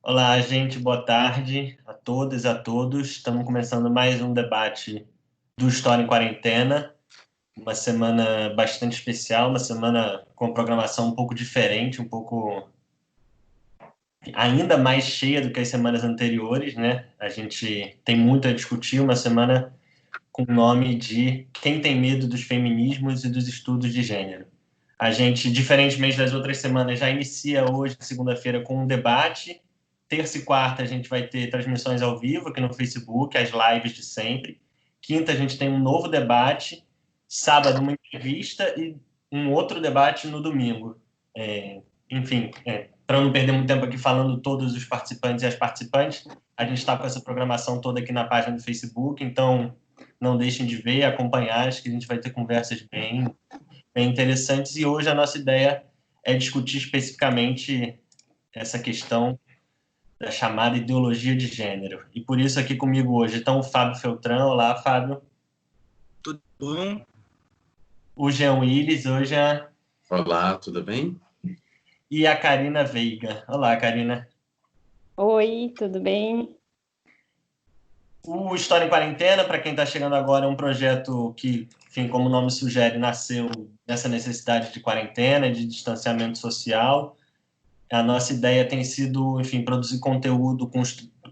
Olá, gente, boa tarde a todas e a todos. Estamos começando mais um debate do História em Quarentena, uma semana bastante especial, uma semana com uma programação um pouco diferente, um pouco ainda mais cheia do que as semanas anteriores, né? A gente tem muito a discutir, uma semana com o nome de Quem tem medo dos feminismos e dos estudos de gênero. A gente, diferentemente das outras semanas, já inicia hoje, segunda-feira, com um debate. Terça e quarta a gente vai ter transmissões ao vivo aqui no Facebook, as lives de sempre. Quinta a gente tem um novo debate. Sábado, uma entrevista e um outro debate no domingo. Enfim, para não perder muito tempo aqui falando todos os participantes e as participantes, a gente está com essa programação toda aqui na página do Facebook, então não deixem de ver, acompanhar, acho que a gente vai ter conversas bem interessantes. E hoje a nossa ideia é discutir especificamente essa questão da chamada ideologia de gênero. E por isso aqui comigo hoje estão o Fábio Feltrão. Olá, Fábio. Tudo bom? O Jean Willis, hoje. Olá, tudo bem? E a Karina Veiga. Olá, Karina. Oi, tudo bem? O História em Quarentena, para quem está chegando agora, é um projeto que, enfim, como o nome sugere, nasceu dessa necessidade de quarentena, de distanciamento social. A nossa ideia tem sido, enfim, produzir conteúdo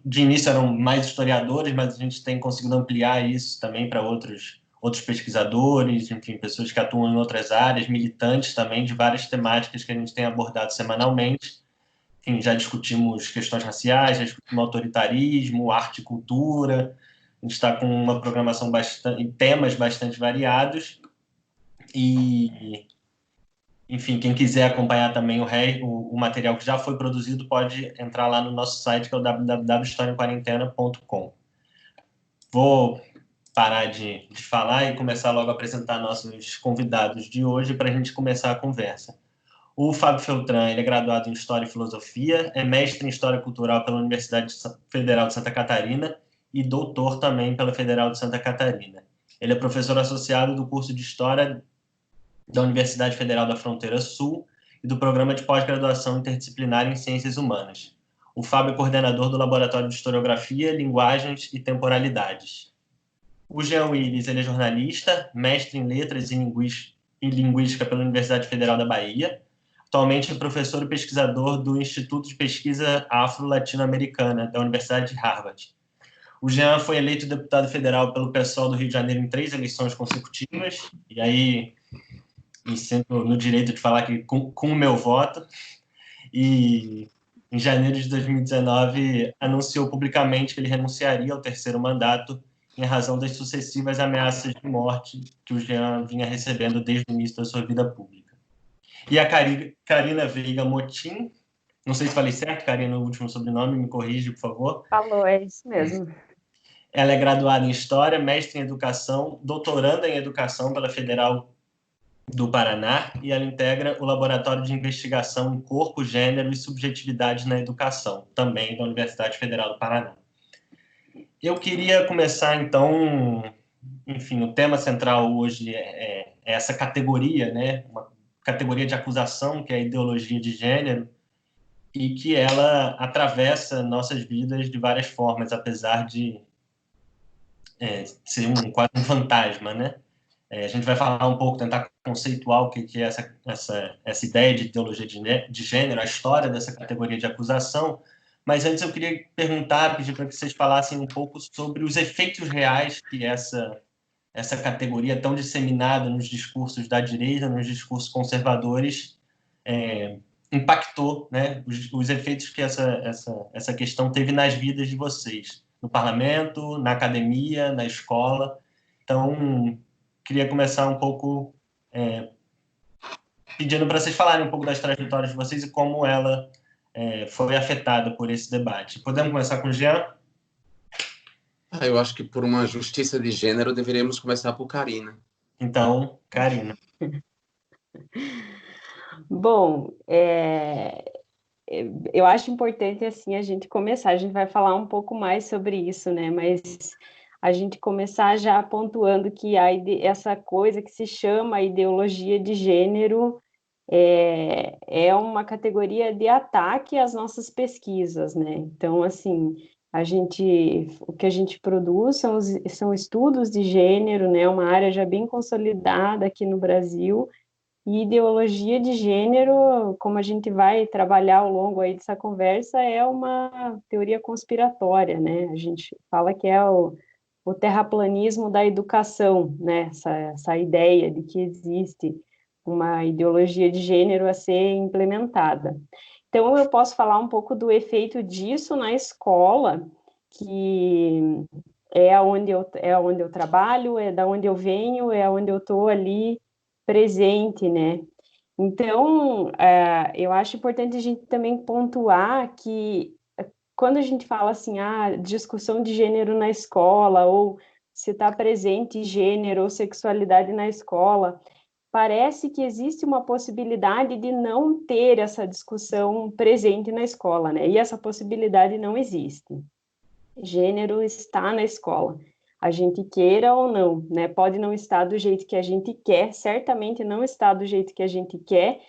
de início eram mais historiadores, mas a gente tem conseguido ampliar isso também para outros pesquisadores, enfim, pessoas que atuam em outras áreas, militantes também de várias temáticas que a gente tem abordado semanalmente. Enfim, já discutimos questões raciais, já discutimos autoritarismo, arte e cultura. A gente está com uma programação bastante, temas bastante variados e, enfim, quem quiser acompanhar também o material que já foi produzido pode entrar lá no nosso site, que é o www.historiaemquarentena.com. Vou parar de falar e começar logo a apresentar nossos convidados de hoje para a gente começar a conversa. O Fábio Feltran, ele é graduado em História e Filosofia, é mestre em História Cultural pela Universidade Federal de Santa Catarina e doutor também pela Federal de Santa Catarina. Ele é professor associado do curso de História da Universidade Federal da Fronteira Sul e do Programa de Pós-Graduação Interdisciplinar em Ciências Humanas. O Fábio é coordenador do Laboratório de Historiografia, Linguagens e Temporalidades. O Jean Willis, ele é jornalista, mestre em Letras e Linguística pela Universidade Federal da Bahia. Atualmente é professor e pesquisador do Instituto de Pesquisa Afro-Latino-Americana da Universidade de Harvard. O Jean foi eleito deputado federal pelo PSOL do Rio de Janeiro em 3 eleições consecutivas, e aí me sinto no direito de falar que com o meu voto. E em janeiro de 2019 anunciou publicamente que ele renunciaria ao terceiro mandato em razão das sucessivas ameaças de morte que o Jean vinha recebendo desde o início da sua vida pública. E a Karina Veiga Motim, não sei se falei certo, Karina, o último sobrenome, me corrige, por favor. Falou, é isso mesmo. Ela é graduada em História, mestre em Educação, doutoranda em Educação pela Federal do Paraná, e ela integra o Laboratório de Investigação em Corpo, Gênero e Subjetividade na Educação, também da Universidade Federal do Paraná. Eu queria começar, então, enfim, o tema central hoje é essa categoria, né, uma categoria de acusação, que é a ideologia de gênero, e que ela atravessa nossas vidas de várias formas, apesar de ser quase um fantasma, né? A gente vai falar um pouco, tentar conceituar o que é essa ideia de ideologia de gênero, a história dessa categoria de acusação, mas antes eu queria pedir para que vocês falassem um pouco sobre os efeitos reais que essa categoria tão disseminada nos discursos da direita, nos discursos conservadores, impactou, né, os efeitos que essa questão teve nas vidas de vocês, no parlamento, na academia, na escola. Então, queria começar um pouco pedindo para vocês falarem um pouco das trajetórias de vocês e como ela foi afetada por esse debate. Podemos começar com o Jean? Eu acho que por uma justiça de gênero deveríamos começar por Karina. Então, Karina. Bom, eu acho importante assim a gente começar. A gente vai falar um pouco mais sobre isso, né? Mas a gente começar já pontuando que essa coisa que se chama ideologia de gênero é uma categoria de ataque às nossas pesquisas, né? Então, assim, o que a gente produz são estudos de gênero, né? Uma área já bem consolidada aqui no Brasil, e ideologia de gênero, como a gente vai trabalhar ao longo aí dessa conversa, é uma teoria conspiratória, né? A gente fala que é o terraplanismo da educação, né? Essa ideia de que existe uma ideologia de gênero a ser implementada. Então, eu posso falar um pouco do efeito disso na escola, que é onde eu trabalho, é da onde eu venho, é onde eu estou ali presente, né? Então, eu acho importante a gente também pontuar que quando a gente fala assim, discussão de gênero na escola, ou se está presente gênero ou sexualidade na escola, parece que existe uma possibilidade de não ter essa discussão presente na escola, né? E essa possibilidade não existe. Gênero está na escola, a gente queira ou não, né? Pode não estar do jeito que a gente quer, certamente não está do jeito que a gente quer,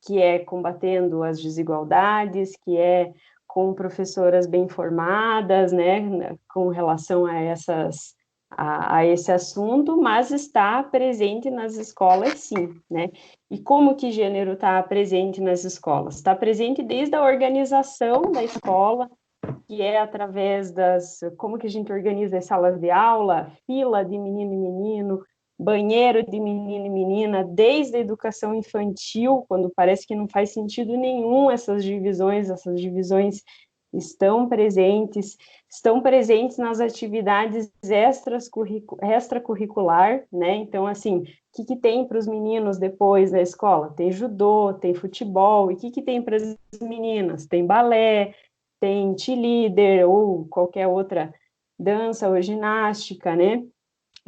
que é combatendo as desigualdades, que é com professoras bem formadas, né, com relação a esse assunto, mas está presente nas escolas, sim, né? E como que gênero está presente nas escolas? Está presente desde a organização da escola, que é através como que a gente organiza as salas de aula, fila de menino e menino, banheiro de menino e menina, desde a educação infantil, quando parece que não faz sentido nenhum essas divisões estão presentes nas atividades extracurricular, né? Então, assim, o que tem para os meninos depois da escola? Tem judô, tem futebol, e o que tem para as meninas? Tem balé, tem cheerleader ou qualquer outra dança ou ginástica, né?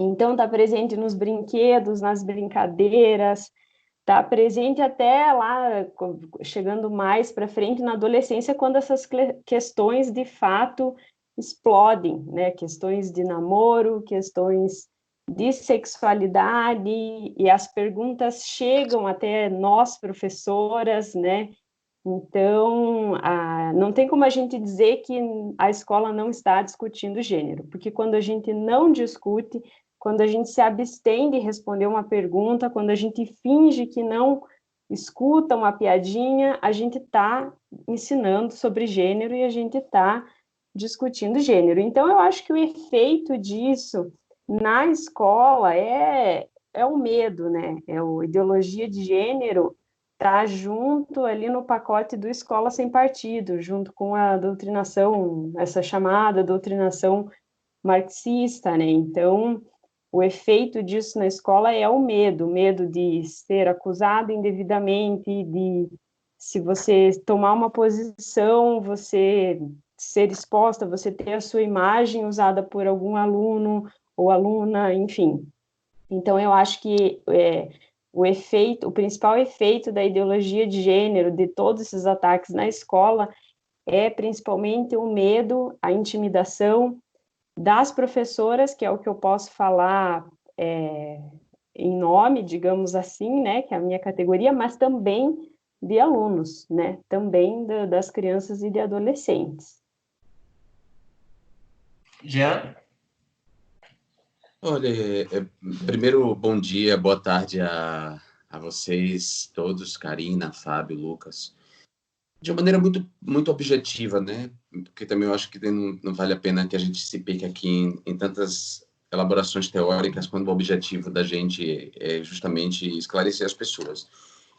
Então, está presente nos brinquedos, nas brincadeiras, está presente até lá, chegando mais para frente na adolescência, quando essas questões de fato explodem, né? Questões de namoro, questões de sexualidade, e as perguntas chegam até nós, professoras, né? Então, não tem como a gente dizer que a escola não está discutindo gênero, porque quando a gente não discute, quando a gente se abstém de responder uma pergunta, quando a gente finge que não escuta uma piadinha, a gente está ensinando sobre gênero e a gente está discutindo gênero. Então, eu acho que o efeito disso na escola é o medo, né? É a ideologia de gênero tá junto ali no pacote do Escola Sem Partido, junto com a doutrinação, essa chamada doutrinação marxista, né? Então, o efeito disso na escola é o medo de ser acusado indevidamente, de se você tomar uma posição, você ser exposta, você ter a sua imagem usada por algum aluno ou aluna, enfim. Então, eu acho que o principal efeito da ideologia de gênero, de todos esses ataques na escola, é principalmente o medo, a intimidação das professoras, que é o que eu posso falar em nome, digamos assim, né, que é a minha categoria, mas também de alunos, né, também das crianças e de adolescentes. Jean? Olha, primeiro, bom dia, boa tarde a vocês todos, Karina, Fábio, Lucas. De uma maneira muito, muito objetiva, né? Porque também eu acho que não vale a pena que a gente se pique aqui em tantas elaborações teóricas, quando o objetivo da gente é justamente esclarecer as pessoas.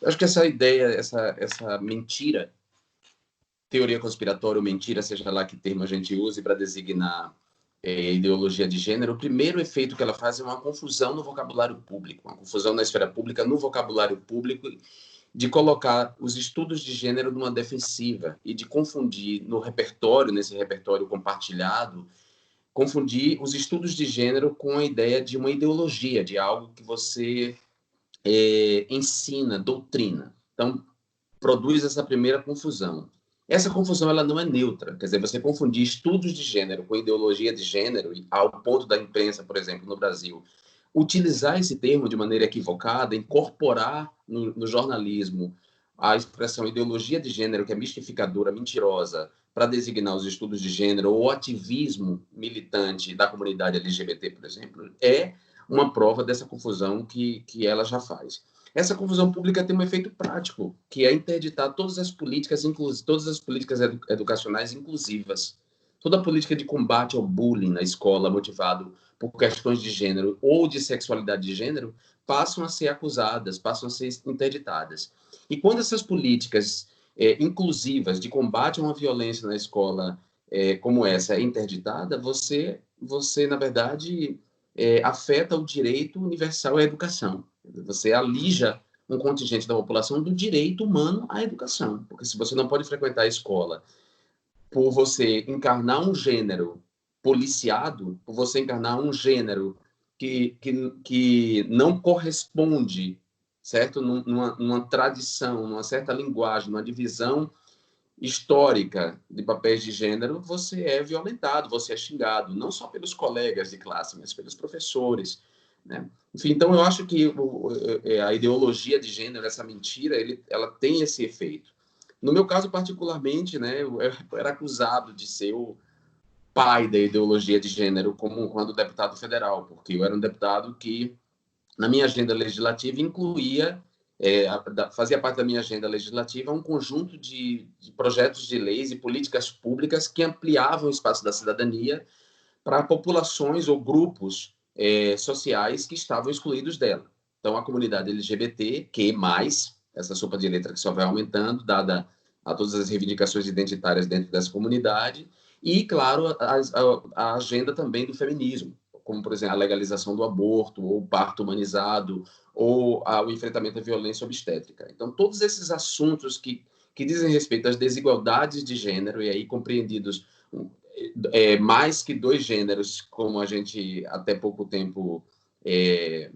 Eu acho que essa ideia, essa mentira, teoria conspiratória ou mentira, seja lá que termo a gente use para designar ideologia de gênero, o primeiro efeito que ela faz é uma confusão no vocabulário público, uma confusão na esfera pública, no vocabulário público, de colocar os estudos de gênero numa defensiva e de confundir no repertório, nesse repertório compartilhado, confundir os estudos de gênero com a ideia de uma ideologia, de algo que você ensina, doutrina. Então, produz essa primeira confusão. Essa confusão ela não é neutra, quer dizer, você confundir estudos de gênero com ideologia de gênero, ao ponto da imprensa, por exemplo, no Brasil, utilizar esse termo de maneira equivocada, incorporar no jornalismo a expressão ideologia de gênero, que é mistificadora, mentirosa, para designar os estudos de gênero ou ativismo militante da comunidade LGBT, por exemplo, é uma prova dessa confusão que ela já faz. Essa confusão pública tem um efeito prático, que é interditar todas as políticas educacionais inclusivas. Toda a política de combate ao bullying na escola, motivado por questões de gênero ou de sexualidade de gênero, passam a ser acusadas, passam a ser interditadas. E quando essas políticas inclusivas de combate a uma violência na escola como essa é interditada, você na verdade, afeta o direito universal à educação. Você alija um contingente da população do direito humano à educação. Porque se você não pode frequentar a escola por você encarnar um gênero policiado, por você encarnar um gênero que não corresponde, certo? Numa tradição, numa certa linguagem, numa divisão histórica de papéis de gênero, você é violentado, você é xingado, não só pelos colegas de classe, mas pelos professores, né? Enfim, então eu acho que a ideologia de gênero, essa mentira, ela tem esse efeito. No meu caso, particularmente, né, eu era acusado de ser o pai da ideologia de gênero quando deputado federal, porque eu era um deputado que, na minha agenda legislativa, incluía, fazia parte da minha agenda legislativa um conjunto de projetos de leis e políticas públicas que ampliavam o espaço da cidadania para populações ou grupos sociais que estavam excluídos dela. Então, a comunidade LGBT, que mais, essa sopa de letra que só vai aumentando, dada a todas as reivindicações identitárias dentro dessa comunidade, e, claro, a agenda também do feminismo, como, por exemplo, a legalização do aborto, ou o parto humanizado, ou o enfrentamento à violência obstétrica. Então, todos esses assuntos que dizem respeito às desigualdades de gênero, e aí compreendidos mais que dois gêneros, como a gente até pouco tempo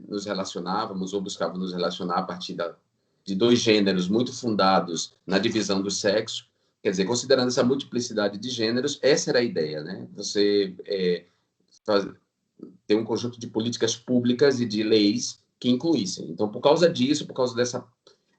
nos relacionávamos ou buscávamos nos relacionar a partir de dois gêneros muito fundados na divisão do sexo. Quer dizer, considerando essa multiplicidade de gêneros, essa era a ideia, né? Você ter um conjunto de políticas públicas e de leis que incluíssem. Então, por causa disso, por causa dessa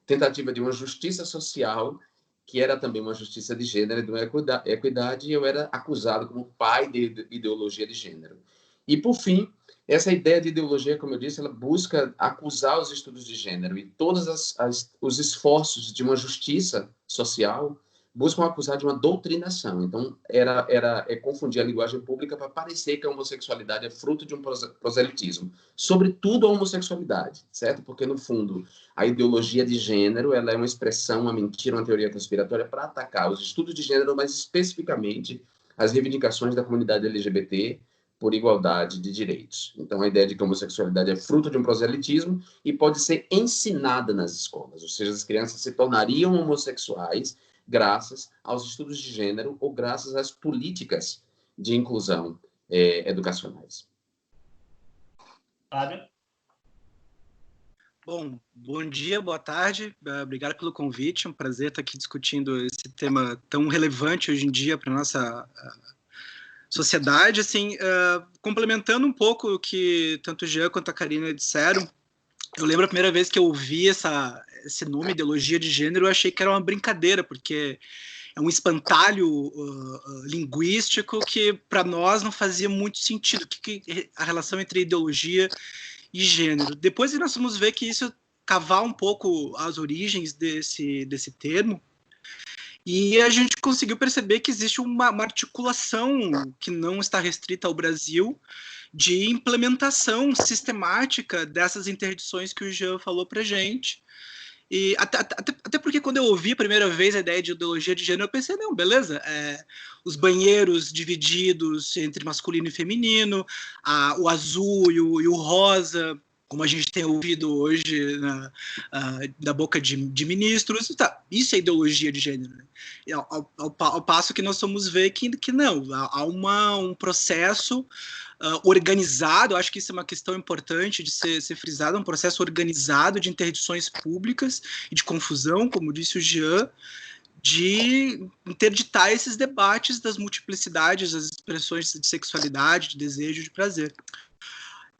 tentativa de uma justiça social, que era também uma justiça de gênero, de uma equidade, eu era acusado como pai de ideologia de gênero. E, por fim, essa ideia de ideologia, como eu disse, ela busca acusar os estudos de gênero, e todos os esforços de uma justiça social buscam acusar de uma doutrinação. Então, confundir a linguagem pública para parecer que a homossexualidade é fruto de um proselitismo. Sobretudo a homossexualidade, certo? Porque, no fundo, a ideologia de gênero ela é uma expressão, uma mentira, uma teoria conspiratória para atacar os estudos de gênero, mas especificamente as reivindicações da comunidade LGBT por igualdade de direitos. Então, a ideia de que a homossexualidade é fruto de um proselitismo e pode ser ensinada nas escolas, ou seja, as crianças se tornariam homossexuais graças aos estudos de gênero ou graças às políticas de inclusão educacionais. Fábio? Bom dia, boa tarde, obrigado pelo convite, é um prazer estar aqui discutindo esse tema tão relevante hoje em dia para a nossa sociedade. Assim, complementando um pouco o que tanto o Jean quanto a Karina disseram, eu lembro a primeira vez que eu ouvi esse nome, ideologia de gênero, eu achei que era uma brincadeira, porque é um espantalho linguístico que para nós não fazia muito sentido, a relação entre ideologia e gênero. Depois nós vamos ver que isso cavar um pouco as origens desse termo, e a gente conseguiu perceber que existe uma articulação que não está restrita ao Brasil de implementação sistemática dessas interdições que o Jean falou para a gente. E até porque quando eu ouvi a primeira vez a ideia de ideologia de gênero, eu pensei, não, beleza, os banheiros divididos entre masculino e feminino, o azul e o rosa, como a gente tem ouvido hoje da boca de ministros, isso é ideologia de gênero. Né? Ao passo que nós vamos ver que não, há um processo organizado, eu acho que isso é uma questão importante de ser frisada, um processo organizado de interdições públicas e de confusão, como disse o Jean, de interditar esses debates das multiplicidades, das expressões de sexualidade, de desejo, de prazer.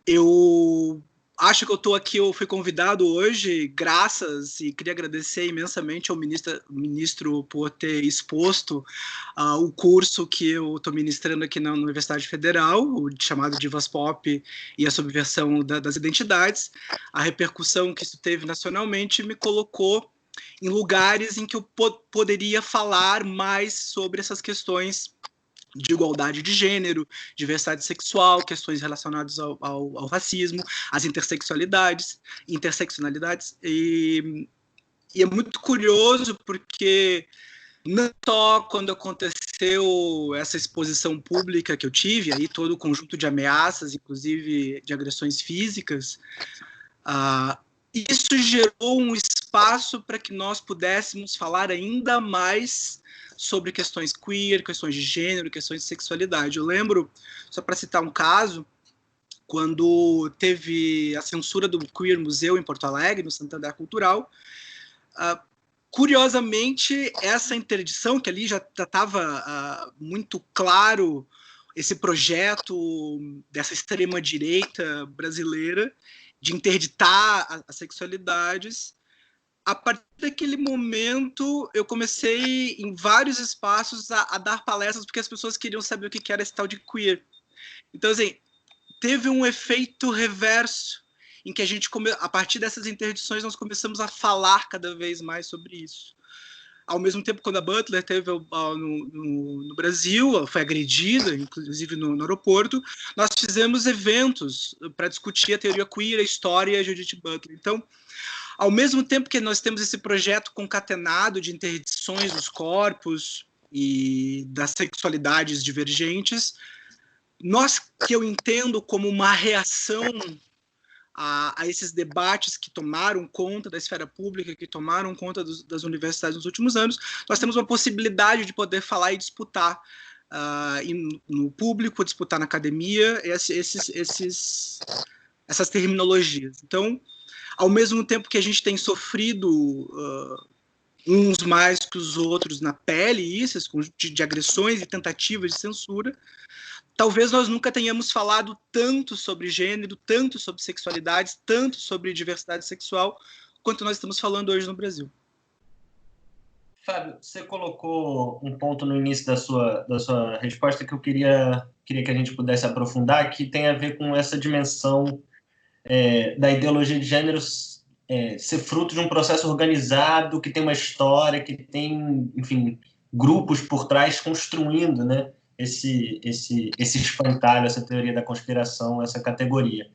Eu acho que eu estou aqui, eu fui convidado hoje, graças, e queria agradecer imensamente ao ministro por ter exposto o curso que eu estou ministrando aqui na Universidade Federal, chamado Divas Pop e a Subversão das Identidades. A repercussão que isso teve nacionalmente me colocou em lugares em que eu poderia falar mais sobre essas questões de igualdade de gênero, diversidade sexual, questões relacionadas ao racismo, às interseccionalidades, e é muito curioso porque não só quando aconteceu essa exposição pública que eu tive, aí todo o conjunto de ameaças, inclusive de agressões físicas, isso gerou um espaço para que nós pudéssemos falar ainda mais sobre questões queer, questões de gênero, questões de sexualidade. Eu lembro, só para citar um caso, quando teve a censura do Queer Museu em Porto Alegre, no Santander Cultural, curiosamente, essa interdição, que ali já estava muito claro, esse projeto dessa extrema-direita brasileira de interditar as sexualidades, a partir daquele momento, eu comecei, em vários espaços, a dar palestras, porque as pessoas queriam saber o que era esse tal de queer. Então, assim, teve um efeito reverso, em que a partir dessas interdições, nós começamos a falar cada vez mais sobre isso. Ao mesmo tempo, quando a Butler esteve no Brasil, foi agredida, inclusive no aeroporto, nós fizemos eventos para discutir a teoria queer, a história e a Judith Butler. Então, ao mesmo tempo que nós temos esse projeto concatenado de interdições dos corpos e das sexualidades divergentes, que eu entendo como uma reação a esses debates que tomaram conta da esfera pública, que tomaram conta das universidades nos últimos anos, nós temos uma possibilidade de poder falar e disputar no público, disputar na academia, essas terminologias. Então, ao mesmo tempo que a gente tem sofrido uns mais que os outros na pele, isso, de agressões e tentativas de censura, talvez nós nunca tenhamos falado tanto sobre gênero, tanto sobre sexualidades, tanto sobre diversidade sexual, quanto nós estamos falando hoje no Brasil. Fábio, você colocou um ponto no início da sua resposta que eu queria que a gente pudesse aprofundar, que tem a ver com essa dimensão da ideologia de gênero ser fruto de um processo organizado, que tem uma história, que tem, enfim, grupos por trás construindo, né, esse espantalho, essa teoria da conspiração, essa categoria.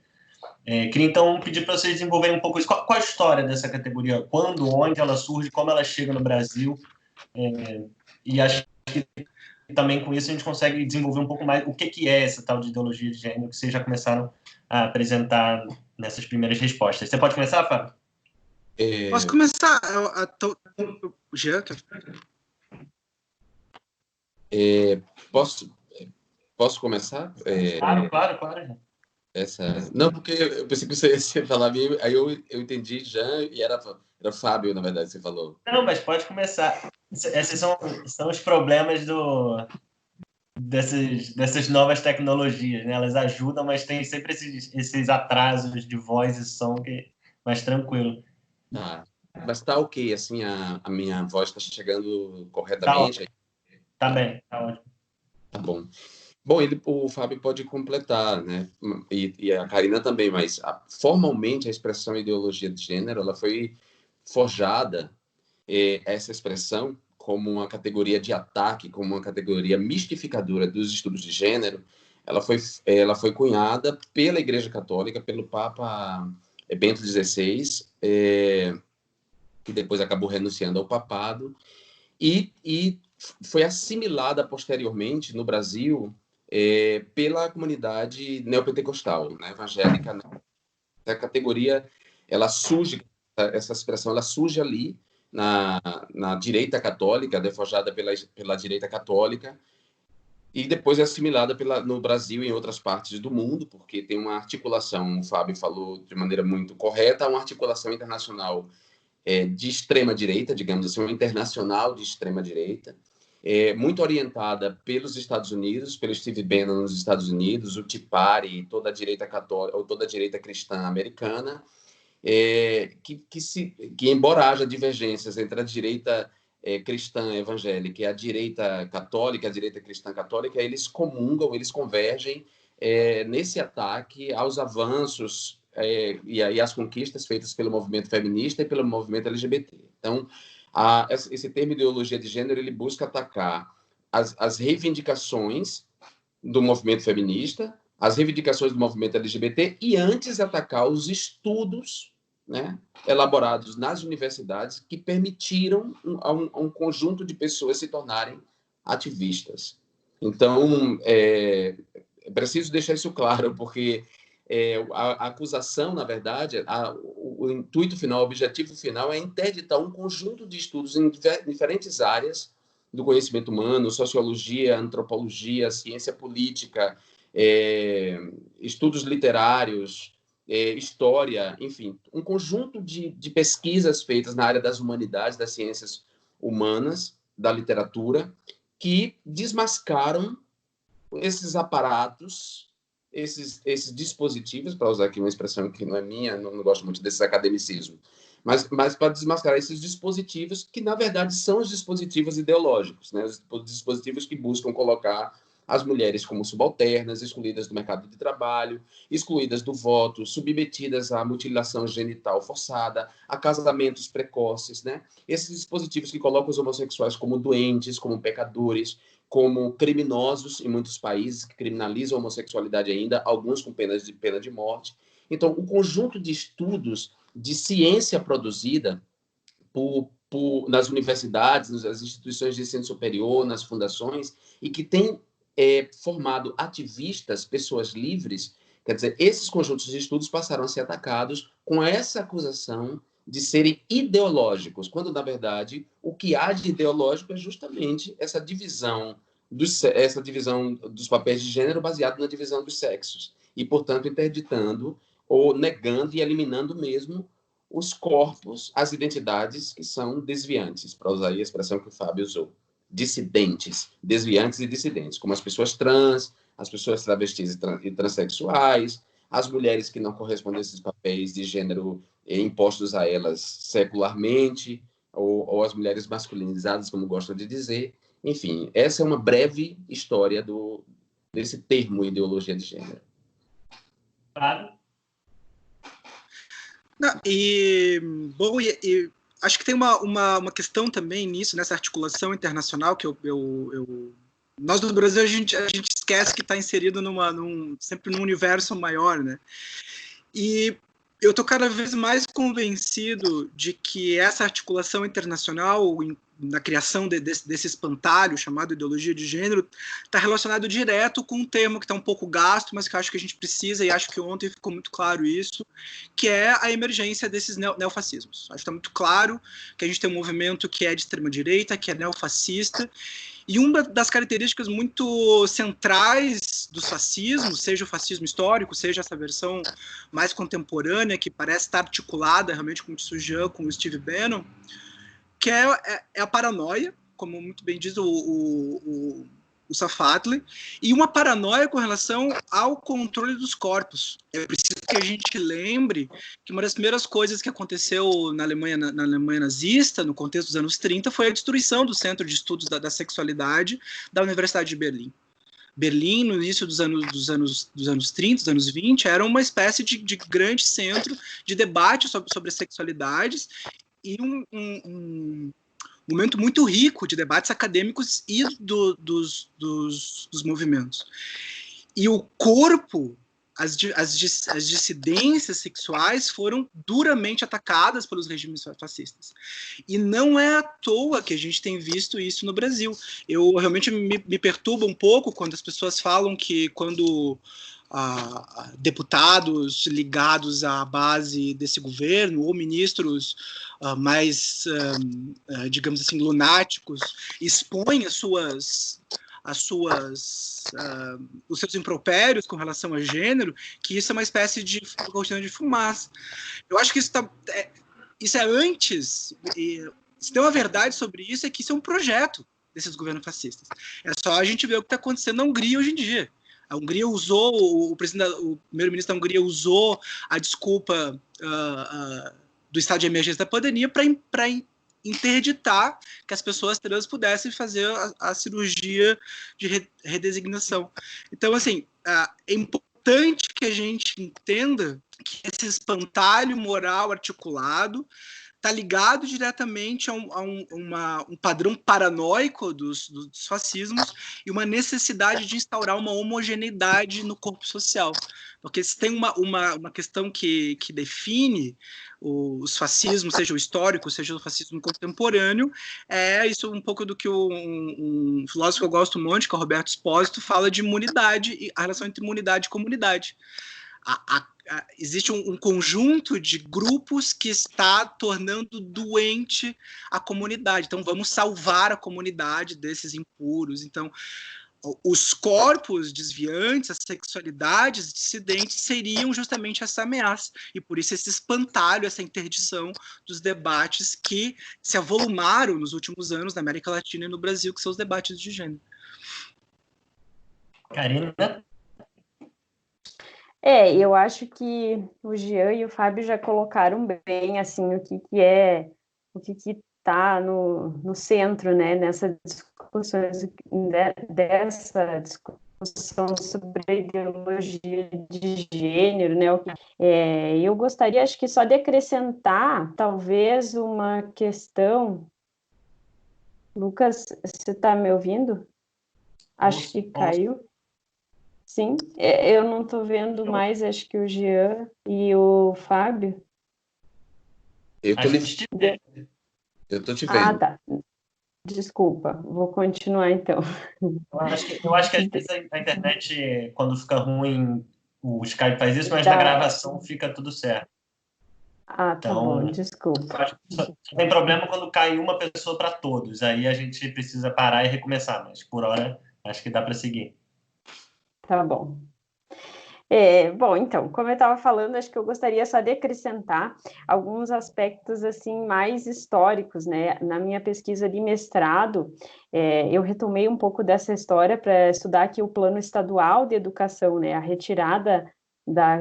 Queria, então, pedir para vocês desenvolverem um pouco isso. Qual a história dessa categoria? Quando, onde ela surge, como ela chega no Brasil? E acho que também com isso a gente consegue desenvolver um pouco mais o que é essa tal de ideologia de gênero que vocês já começaram a apresentar nessas primeiras respostas. Você pode começar, Fábio? Posso começar? Jean? Posso começar? Claro. Não, porque eu pensei que você ia falar, aí eu entendi já, e era Fábio, na verdade, você falou. Não, mas pode começar. Esses são os problemas dessas novas tecnologias, né? Elas ajudam, mas tem sempre esses atrasos de voz e som mais tranquilo. Mas tá ok, assim, a minha voz está chegando corretamente? Tá bem, tá ótimo. Tá bom. Bom, o Fábio pode completar, né? E a Karina também, mas formalmente a expressão ideologia de gênero, ela foi forjada, essa expressão, como uma categoria de ataque, como uma categoria mistificadora dos estudos de gênero. Ela foi cunhada pela Igreja Católica, pelo Papa Bento XVI, que depois acabou renunciando ao papado, e foi assimilada posteriormente no Brasil pela comunidade neopentecostal, né, evangélica. A categoria, ela surge, essa expressão, ela surge ali na direita católica, defojada pela direita católica, e depois é assimilada no Brasil e em outras partes do mundo, porque tem uma articulação, o Fábio falou de maneira muito correta, uma articulação internacional de extrema-direita, digamos assim, uma internacional de extrema-direita, muito orientada pelos Estados Unidos, pelo Steve Bannon nos Estados Unidos, o Tea Party, toda a direita católica, ou toda a direita cristã americana, que embora haja divergências entre a direita cristã evangélica e a direita católica, a direita cristã católica, eles comungam, eles convergem nesse ataque aos avanços e às conquistas feitas pelo movimento feminista e pelo movimento LGBT. Então, esse termo ideologia de gênero, ele busca atacar as reivindicações do movimento feminista, as reivindicações do movimento LGBT e antes atacar os estudos, né, elaborados nas universidades que permitiram a um conjunto de pessoas se tornarem ativistas. Então, é preciso deixar isso claro, porque a acusação, na verdade, o intuito final, o objetivo final é interditar um conjunto de estudos em diferentes áreas do conhecimento humano, sociologia, antropologia, ciência política, estudos literários, história, enfim, um conjunto de pesquisas feitas na área das humanidades, das ciências humanas, da literatura, que desmascaram esses aparatos, esses dispositivos, para usar aqui uma expressão que não é minha, não gosto muito desses academicismos, mas para desmascarar esses dispositivos que, na verdade, são os dispositivos ideológicos, né? Os dispositivos que buscam colocar as mulheres como subalternas, excluídas do mercado de trabalho, excluídas do voto, submetidas à mutilação genital forçada, a casamentos precoces, né? Esses dispositivos que colocam os homossexuais como doentes, como pecadores, como criminosos em muitos países, que criminalizam a homossexualidade ainda, alguns com pena de morte. Então, o conjunto de estudos de ciência produzida nas universidades, nas instituições de ensino superior, nas fundações, e que tem formado ativistas, pessoas livres, quer dizer, esses conjuntos de estudos passaram a ser atacados com essa acusação de serem ideológicos, quando, na verdade, o que há de ideológico é justamente essa divisão dos papéis de gênero baseado na divisão dos sexos, e, portanto, interditando ou negando e eliminando mesmo os corpos, as identidades que são desviantes, para usar aí a expressão que o Fábio usou. Dissidentes, desviantes e dissidentes, como as pessoas trans, as pessoas travestis e transexuais, as mulheres que não correspondem a esses papéis de gênero impostos a elas secularmente, ou as mulheres masculinizadas, como gostam de dizer. Enfim, essa é uma breve história desse termo ideologia de gênero. Claro. Acho que tem uma questão também nisso, nessa articulação internacional, que nós do Brasil, a gente esquece que está inserido sempre num universo maior, né? E eu estou cada vez mais convencido de que essa articulação internacional, na criação desse espantalho chamado ideologia de gênero, está relacionado direto com um termo que está um pouco gasto, mas que eu acho que a gente precisa, e acho que ontem ficou muito claro isso, que é a emergência desses neofascismos. Acho que está muito claro que a gente tem um movimento que é de extrema-direita, que é neofascista, e uma das características muito centrais dos fascismos, seja o fascismo histórico, seja essa versão mais contemporânea, que parece estar articulada realmente com o Tsujan, com o Steve Bannon, que é a paranoia, como muito bem diz o Safatli, e uma paranoia com relação ao controle dos corpos. É preciso que a gente lembre que uma das primeiras coisas que aconteceu na Alemanha nazista, no contexto dos anos 30, foi a destruição do Centro de Estudos da Sexualidade da Universidade de Berlim. Berlim, no início dos anos 30, dos anos 20, era uma espécie de grande centro de debate sobre as sexualidades e um momento muito rico de debates acadêmicos e dos movimentos. E o corpo, as dissidências sexuais foram duramente atacadas pelos regimes fascistas. E não é à toa que a gente tem visto isso no Brasil. Eu realmente me perturba um pouco quando as pessoas falam que quando deputados ligados à base desse governo ou ministros mais, digamos assim, lunáticos expõem os seus impropérios com relação a gênero, que isso é uma espécie de cortina de fumaça. Eu acho que isso é antes, e se tem uma verdade sobre isso, é que isso é um projeto. desses governos fascistas. É só a gente ver o que está acontecendo na Hungria hoje em dia. A Hungria usou, o primeiro-ministro da Hungria usou a desculpa do estado de emergência da pandemia para interditar que as pessoas trans pudessem fazer a cirurgia de redesignação. Então, assim, é importante que a gente entenda que esse espantalho moral articulado está ligado diretamente a um padrão paranoico dos fascismos e uma necessidade de instaurar uma homogeneidade no corpo social. Porque se tem uma questão que define os fascismos, seja o histórico, seja o fascismo contemporâneo, é isso um pouco do que um filósofo que eu gosto muito, que é o Roberto Espósito, fala de imunidade e a relação entre imunidade e comunidade. Existe um conjunto de grupos que está tornando doente a comunidade. Então, vamos salvar a comunidade desses impuros. Então, os corpos desviantes, as sexualidades dissidentes seriam justamente essa ameaça. E por isso esse espantalho, essa interdição dos debates que se avolumaram nos últimos anos na América Latina e no Brasil, que são os debates de gênero. Karina? Eu acho que o Jean e o Fábio já colocaram bem, assim, o que está no centro, né, dessa discussão sobre a ideologia de gênero, né, eu gostaria, acho que só de acrescentar, talvez, uma questão. Lucas, você está me ouvindo? Acho que caiu. Sim, eu não estou vendo mais, acho que o Jean e o Fábio. Eu estou te vendo. Ah, tá. Desculpa, vou continuar então. Eu acho que às vezes a internet, quando fica ruim, o Skype faz isso, mas na gravação fica tudo certo. Ah, tá bom, desculpa. Só tem problema quando cai uma pessoa para todos, aí a gente precisa parar e recomeçar, mas por hora acho que dá para seguir. Tá bom. Bom, então, como eu estava falando, acho que eu gostaria só de acrescentar alguns aspectos, assim, mais históricos, né? Na minha pesquisa de mestrado, eu retomei um pouco dessa história para estudar aqui o Plano Estadual de Educação, né? A retirada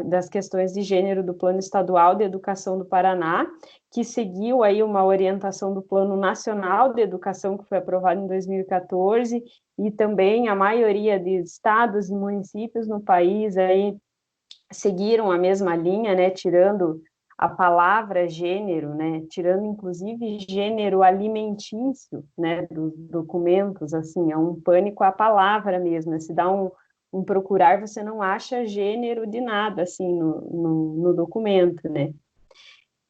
das questões de gênero do Plano Estadual de Educação do Paraná, que seguiu aí uma orientação do Plano Nacional de Educação, que foi aprovado em 2014, e também a maioria de estados e municípios no país aí seguiram a mesma linha, né, tirando a palavra gênero, né, tirando inclusive gênero alimentício, né, dos documentos, assim, é um pânico à palavra mesmo, se dá um procurar, você não acha gênero de nada, assim, no documento, né.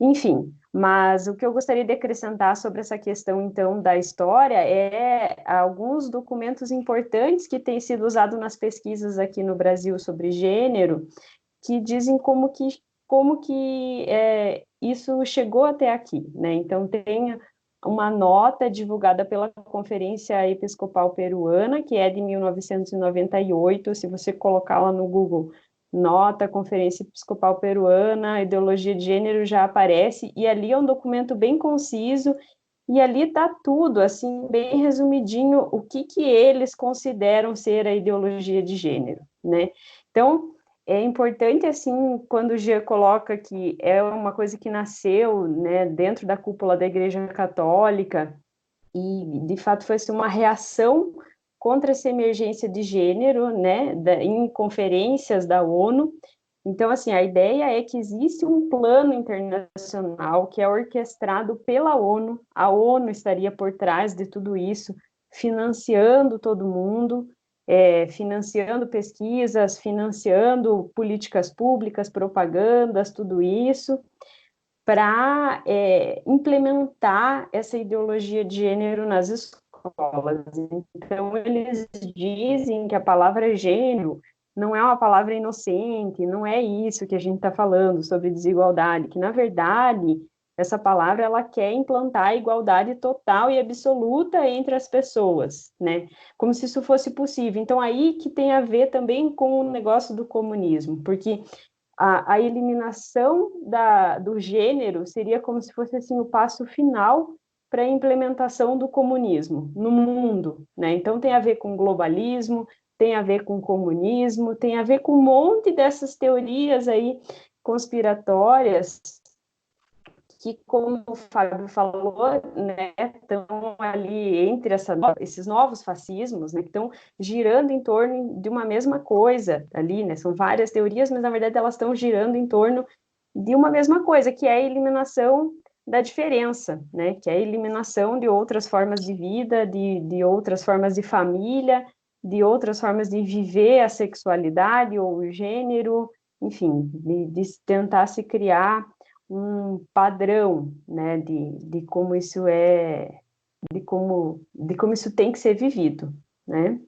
Enfim, mas o que eu gostaria de acrescentar sobre essa questão, então, da história é alguns documentos importantes que têm sido usados nas pesquisas aqui no Brasil sobre gênero, que dizem como que isso chegou até aqui, né? Então, tem uma nota divulgada pela Conferência Episcopal Peruana, que é de 1998, se você colocar lá no Google, nota Conferência Episcopal Peruana, ideologia de gênero já aparece, e ali é um documento bem conciso, e ali está tudo, assim, bem resumidinho, o que eles consideram ser a ideologia de gênero, né? Então, é importante, assim, quando o Jean coloca que é uma coisa que nasceu, né, dentro da cúpula da Igreja Católica, e, de fato, foi assim, uma reação contra essa emergência de gênero, né, em conferências da ONU. Então, assim, a ideia é que existe um plano internacional que é orquestrado pela ONU, a ONU estaria por trás de tudo isso, financiando todo mundo, financiando pesquisas, financiando políticas públicas, propagandas, tudo isso, para implementar essa ideologia de gênero nas escolas. Então, eles dizem que a palavra gênero não é uma palavra inocente, não é isso que a gente está falando sobre desigualdade, que, na verdade, essa palavra ela quer implantar a igualdade total e absoluta entre as pessoas, né? Como se isso fosse possível. Então, aí que tem a ver também com o negócio do comunismo, porque a eliminação do gênero seria como se fosse assim, o passo final para a implementação do comunismo no mundo, né? Então tem a ver com globalismo, tem a ver com comunismo, tem a ver com um monte dessas teorias aí conspiratórias que, como o Fábio falou, né, estão ali entre esses novos fascismos, né, que estão girando em torno de uma mesma coisa ali, né? São várias teorias, mas na verdade elas estão girando em torno de uma mesma coisa, que é a eliminação da diferença, né? Que é a eliminação de outras formas de vida, de outras formas de família, de outras formas de viver a sexualidade ou o gênero, enfim, de tentar se criar um padrão, né, de como isso é, de como isso tem que ser vivido, né?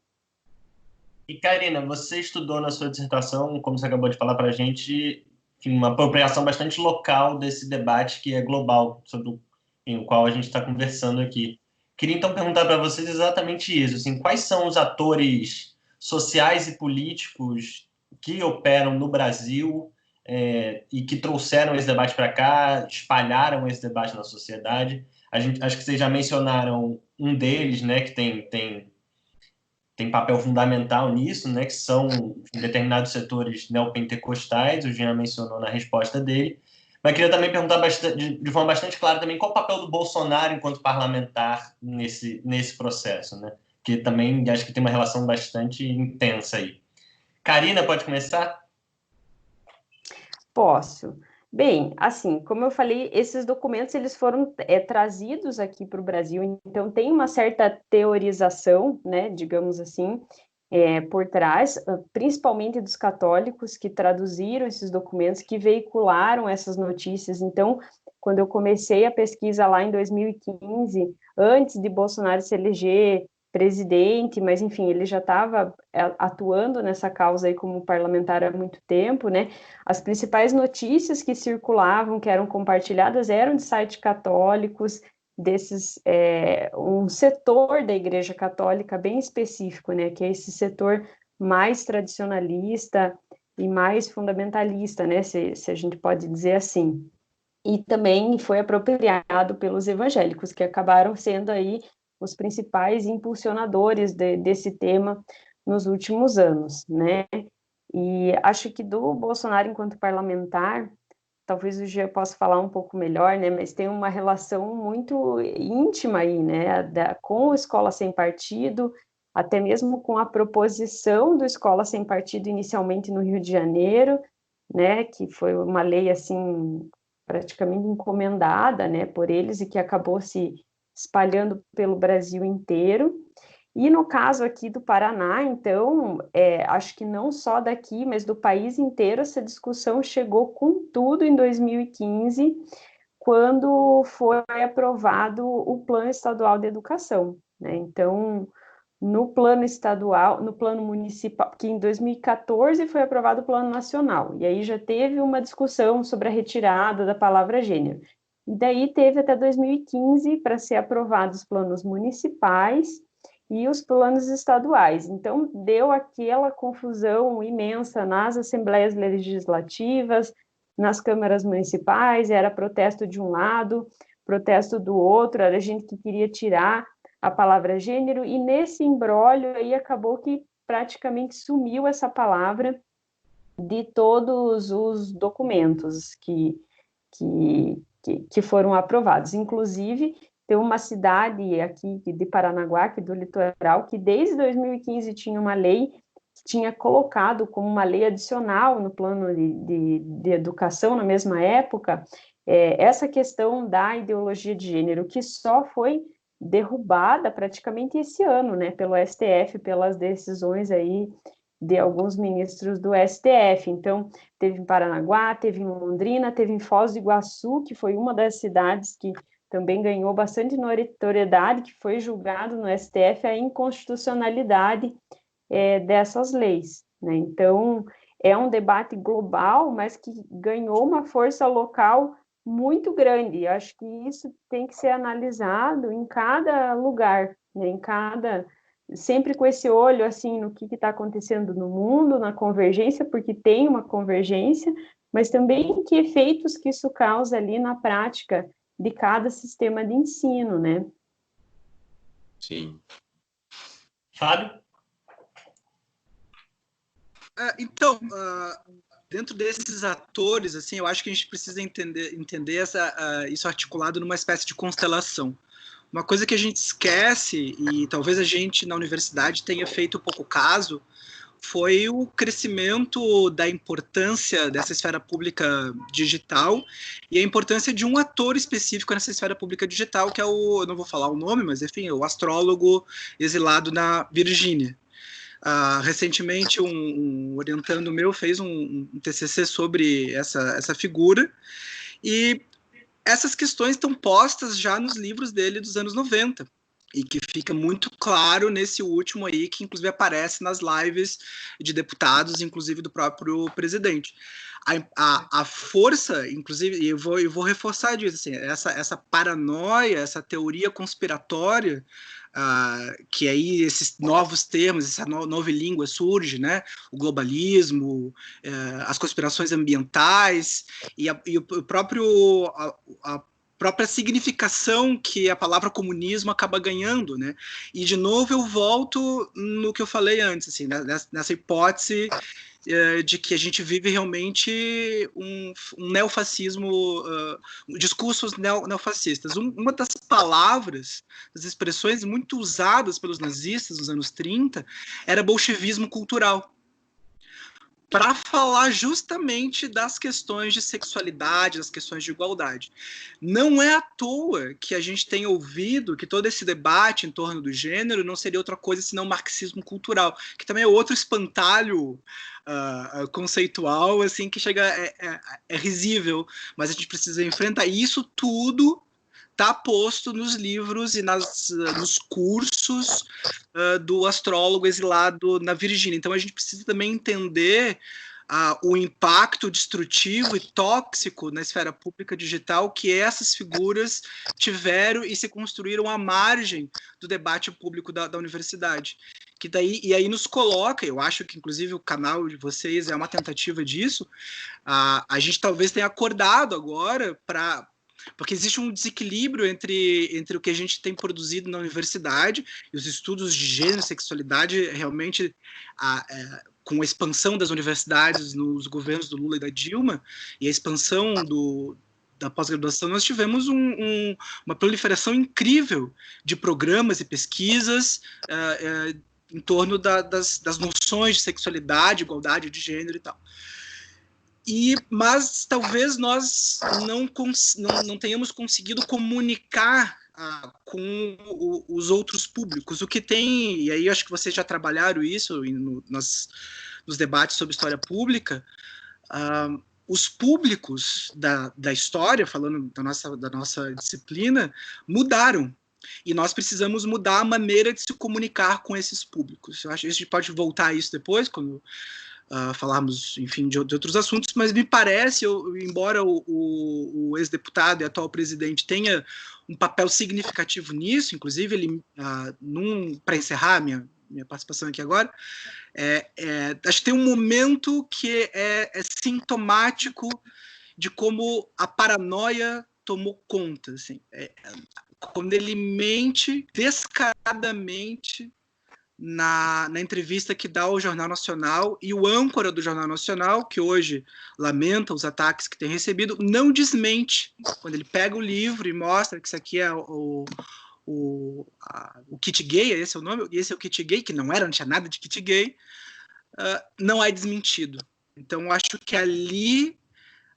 E, Karina, você estudou na sua dissertação, como você acabou de falar para a gente, uma apropriação bastante local desse debate que é global, sobre o qual a gente está conversando aqui. Queria, então, perguntar para vocês exatamente isso. Assim, quais são os atores sociais e políticos que operam no Brasil e que trouxeram esse debate para cá, espalharam esse debate na sociedade? Acho que vocês já mencionaram um deles, né, que tem papel fundamental nisso, né, que são em determinados setores neopentecostais, o Jean mencionou na resposta dele, mas queria também perguntar de forma bastante clara também qual o papel do Bolsonaro enquanto parlamentar nesse processo, né, que também acho que tem uma relação bastante intensa aí. Karina, pode começar? Posso. Bem, assim, como eu falei, esses documentos eles foram trazidos aqui para o Brasil, então tem uma certa teorização, né, digamos assim, por trás, principalmente dos católicos que traduziram esses documentos, que veicularam essas notícias. Então, quando eu comecei a pesquisa lá em 2015, antes de Bolsonaro se eleger presidente, mas enfim, ele já estava atuando nessa causa aí como parlamentar há muito tempo, né? As principais notícias que circulavam, que eram compartilhadas, eram de sites católicos, um setor da Igreja Católica bem específico, né, que é esse setor mais tradicionalista e mais fundamentalista, né, se a gente pode dizer assim. E também foi apropriado pelos evangélicos, que acabaram sendo aí os principais impulsionadores desse tema nos últimos anos, né? E acho que do Bolsonaro enquanto parlamentar, talvez hoje eu possa falar um pouco melhor, né? Mas tem uma relação muito íntima aí, né? Com a Escola Sem Partido, até mesmo com a proposição do Escola Sem Partido inicialmente no Rio de Janeiro, né? Que foi uma lei assim praticamente encomendada, né? Por eles e que acabou se espalhando pelo Brasil inteiro. E no caso aqui do Paraná, então, acho que não só daqui, mas do país inteiro, essa discussão chegou com tudo em 2015, quando foi aprovado o Plano Estadual de Educação, né? Então, no plano estadual, no plano municipal, que em 2014 foi aprovado o Plano Nacional, e aí já teve uma discussão sobre a retirada da palavra gênero. E daí teve até 2015 para ser aprovados os planos municipais e os planos estaduais. Então, deu aquela confusão imensa nas assembleias legislativas, nas câmaras municipais, era protesto de um lado, protesto do outro, era gente que queria tirar a palavra gênero, e nesse imbróglio aí acabou que praticamente sumiu essa palavra de todos os documentos que foram aprovados. Inclusive, tem uma cidade aqui de Paranaguá, aqui do litoral, que desde 2015 tinha uma lei que tinha colocado como uma lei adicional no plano de educação, na mesma época, essa questão da ideologia de gênero, que só foi derrubada praticamente esse ano, né, pelo STF, pelas decisões aí de alguns ministros do STF. Então, teve em Paranaguá, teve em Londrina, teve em Foz do Iguaçu, que foi uma das cidades que também ganhou bastante notoriedade, que foi julgado no STF a inconstitucionalidade dessas leis, né? Então, é um debate global, mas que ganhou uma força local muito grande. Eu acho que isso tem que ser analisado em cada lugar, né? Sempre com esse olho assim no que está acontecendo no mundo, na convergência, porque tem uma convergência, mas também que efeitos que isso causa ali na prática de cada sistema de ensino, né? Sim. Fábio? Então, dentro desses atores, assim, eu acho que a gente precisa entender isso articulado numa espécie de constelação. Uma coisa que a gente esquece, e talvez a gente na universidade tenha feito pouco caso, foi o crescimento da importância dessa esfera pública digital e a importância de um ator específico nessa esfera pública digital, que é eu não vou falar o nome, mas enfim, o astrólogo exilado na Virgínia. Recentemente, um orientando meu fez um TCC sobre essa figura, e essas questões estão postas já nos livros dele dos anos 90, e que fica muito claro nesse último aí, que inclusive aparece nas lives de deputados, inclusive do próprio presidente. A força, inclusive, e eu vou reforçar disso, assim, essa paranoia, essa teoria conspiratória, que aí esses novos termos, essa nova língua surge, né? O globalismo, as conspirações ambientais e o próprio a própria significação que a palavra comunismo acaba ganhando, né? E de novo eu volto no que eu falei antes, assim, nessa hipótese de que a gente vive realmente um neofascismo, discursos neofascistas. Uma das palavras, das expressões muito usadas pelos nazistas nos anos 30 era bolchevismo cultural, para falar justamente das questões de sexualidade, das questões de igualdade. Não é à toa que a gente tem ouvido que todo esse debate em torno do gênero não seria outra coisa senão marxismo cultural, que também é outro espantalho conceitual, assim, que chega é risível, mas a gente precisa enfrentar. E isso tudo está posto nos livros e nos cursos do astrólogo exilado na Virgínia. Então a gente precisa também entender o impacto destrutivo e tóxico na esfera pública digital que essas figuras tiveram e se construíram à margem do debate público da universidade. E aí nos coloca, eu acho que inclusive o canal de vocês é uma tentativa disso, a gente talvez tenha acordado agora porque existe um desequilíbrio entre o que a gente tem produzido na universidade e os estudos de gênero e sexualidade realmente, com a expansão das universidades nos governos do Lula e da Dilma, e a expansão da pós-graduação, nós tivemos uma proliferação incrível de programas e pesquisas em torno das noções de sexualidade, igualdade de gênero e tal. Mas talvez nós não tenhamos conseguido comunicar com os outros públicos. O que tem, e aí acho que vocês já trabalharam isso nos debates sobre história pública, os públicos da história, falando da nossa disciplina, mudaram. E nós precisamos mudar a maneira de se comunicar com esses públicos. Eu acho que a gente pode voltar a isso depois, quando falarmos, enfim, de outros assuntos, mas me parece, embora o ex-deputado e atual presidente tenha um papel significativo nisso, inclusive ele, para encerrar minha participação aqui agora, acho que tem um momento que é sintomático de como a paranoia tomou conta, assim, quando ele mente descaradamente na entrevista que dá ao Jornal Nacional, e o âncora do Jornal Nacional, que hoje lamenta os ataques que tem recebido, não desmente. Quando ele pega o livro e mostra que isso aqui é o kit gay, esse é o nome, esse é o kit gay, que não tinha nada de kit gay, não é desmentido. Então, acho que ali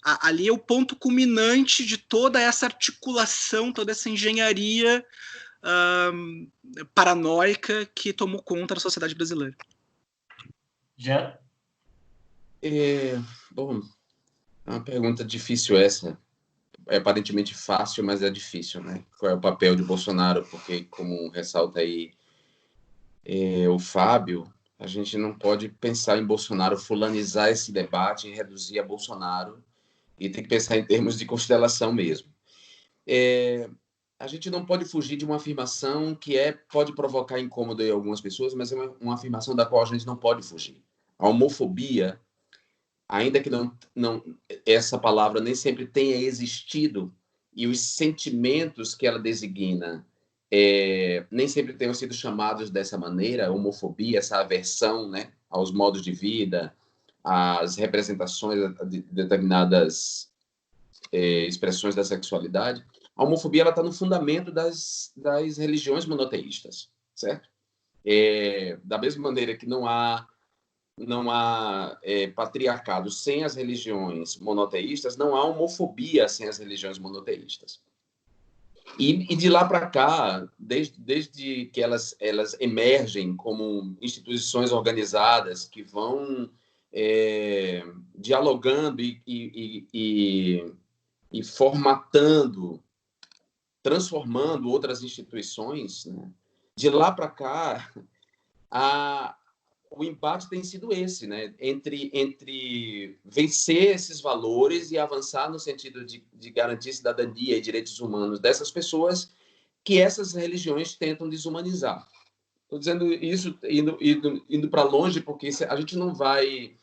é o ponto culminante de toda essa articulação, toda essa engenharia paranoica que tomou conta da sociedade brasileira. Jean? Bom, é uma pergunta difícil essa. É aparentemente fácil, mas é difícil, né? Qual é o papel de Bolsonaro? Porque, como ressalta aí o Fábio, a gente não pode pensar em Bolsonaro, fulanizar esse debate e reduzir a Bolsonaro, e tem que pensar em termos de constelação mesmo. A gente não pode fugir de uma afirmação que pode provocar incômodo em algumas pessoas, mas é uma afirmação da qual a gente não pode fugir. A homofobia, ainda que não essa palavra nem sempre tenha existido e os sentimentos que ela designa nem sempre tenham sido chamados dessa maneira, homofobia, essa aversão, né, aos modos de vida, às representações de determinadas expressões da sexualidade. A homofobia está no fundamento das religiões monoteístas, certo? Da mesma maneira que não há patriarcado sem as religiões monoteístas, não há homofobia sem as religiões monoteístas. E de lá para cá, desde que elas emergem como instituições organizadas que vão dialogando e formatando, transformando outras instituições, né? De lá para cá, o embate tem sido esse, né? Entre vencer esses valores e avançar no sentido de garantir cidadania e direitos humanos dessas pessoas que essas religiões tentam desumanizar. Estou dizendo isso indo para longe, porque a gente não vai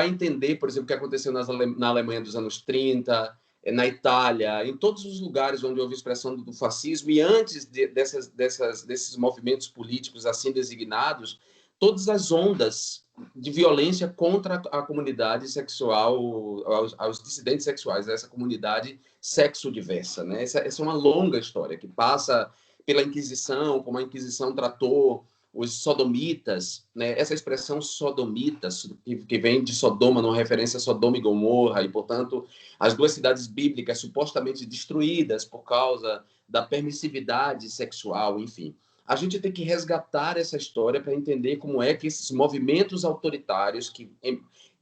entender, por exemplo, o que aconteceu na Alemanha dos anos 30, na Itália, em todos os lugares onde houve expressão do fascismo, e antes desses movimentos políticos assim designados, todas as ondas de violência contra a comunidade sexual, aos dissidentes sexuais, essa comunidade sexo-diversa, né? Essa é uma longa história que passa pela Inquisição, como a Inquisição tratou os sodomitas, né? Essa expressão sodomitas, que vem de Sodoma, numa referência a Sodoma e Gomorra, e, portanto, as duas cidades bíblicas supostamente destruídas por causa da permissividade sexual, enfim. A gente tem que resgatar essa história para entender como é que esses movimentos autoritários que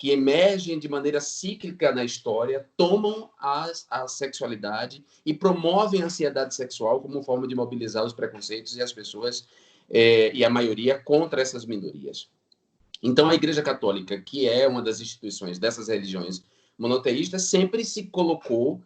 emergem de maneira cíclica na história tomam a sexualidade e promovem a ansiedade sexual como forma de mobilizar os preconceitos e as pessoas, e a maioria, contra essas minorias. Então, a Igreja Católica, que é uma das instituições dessas religiões monoteístas, sempre se colocou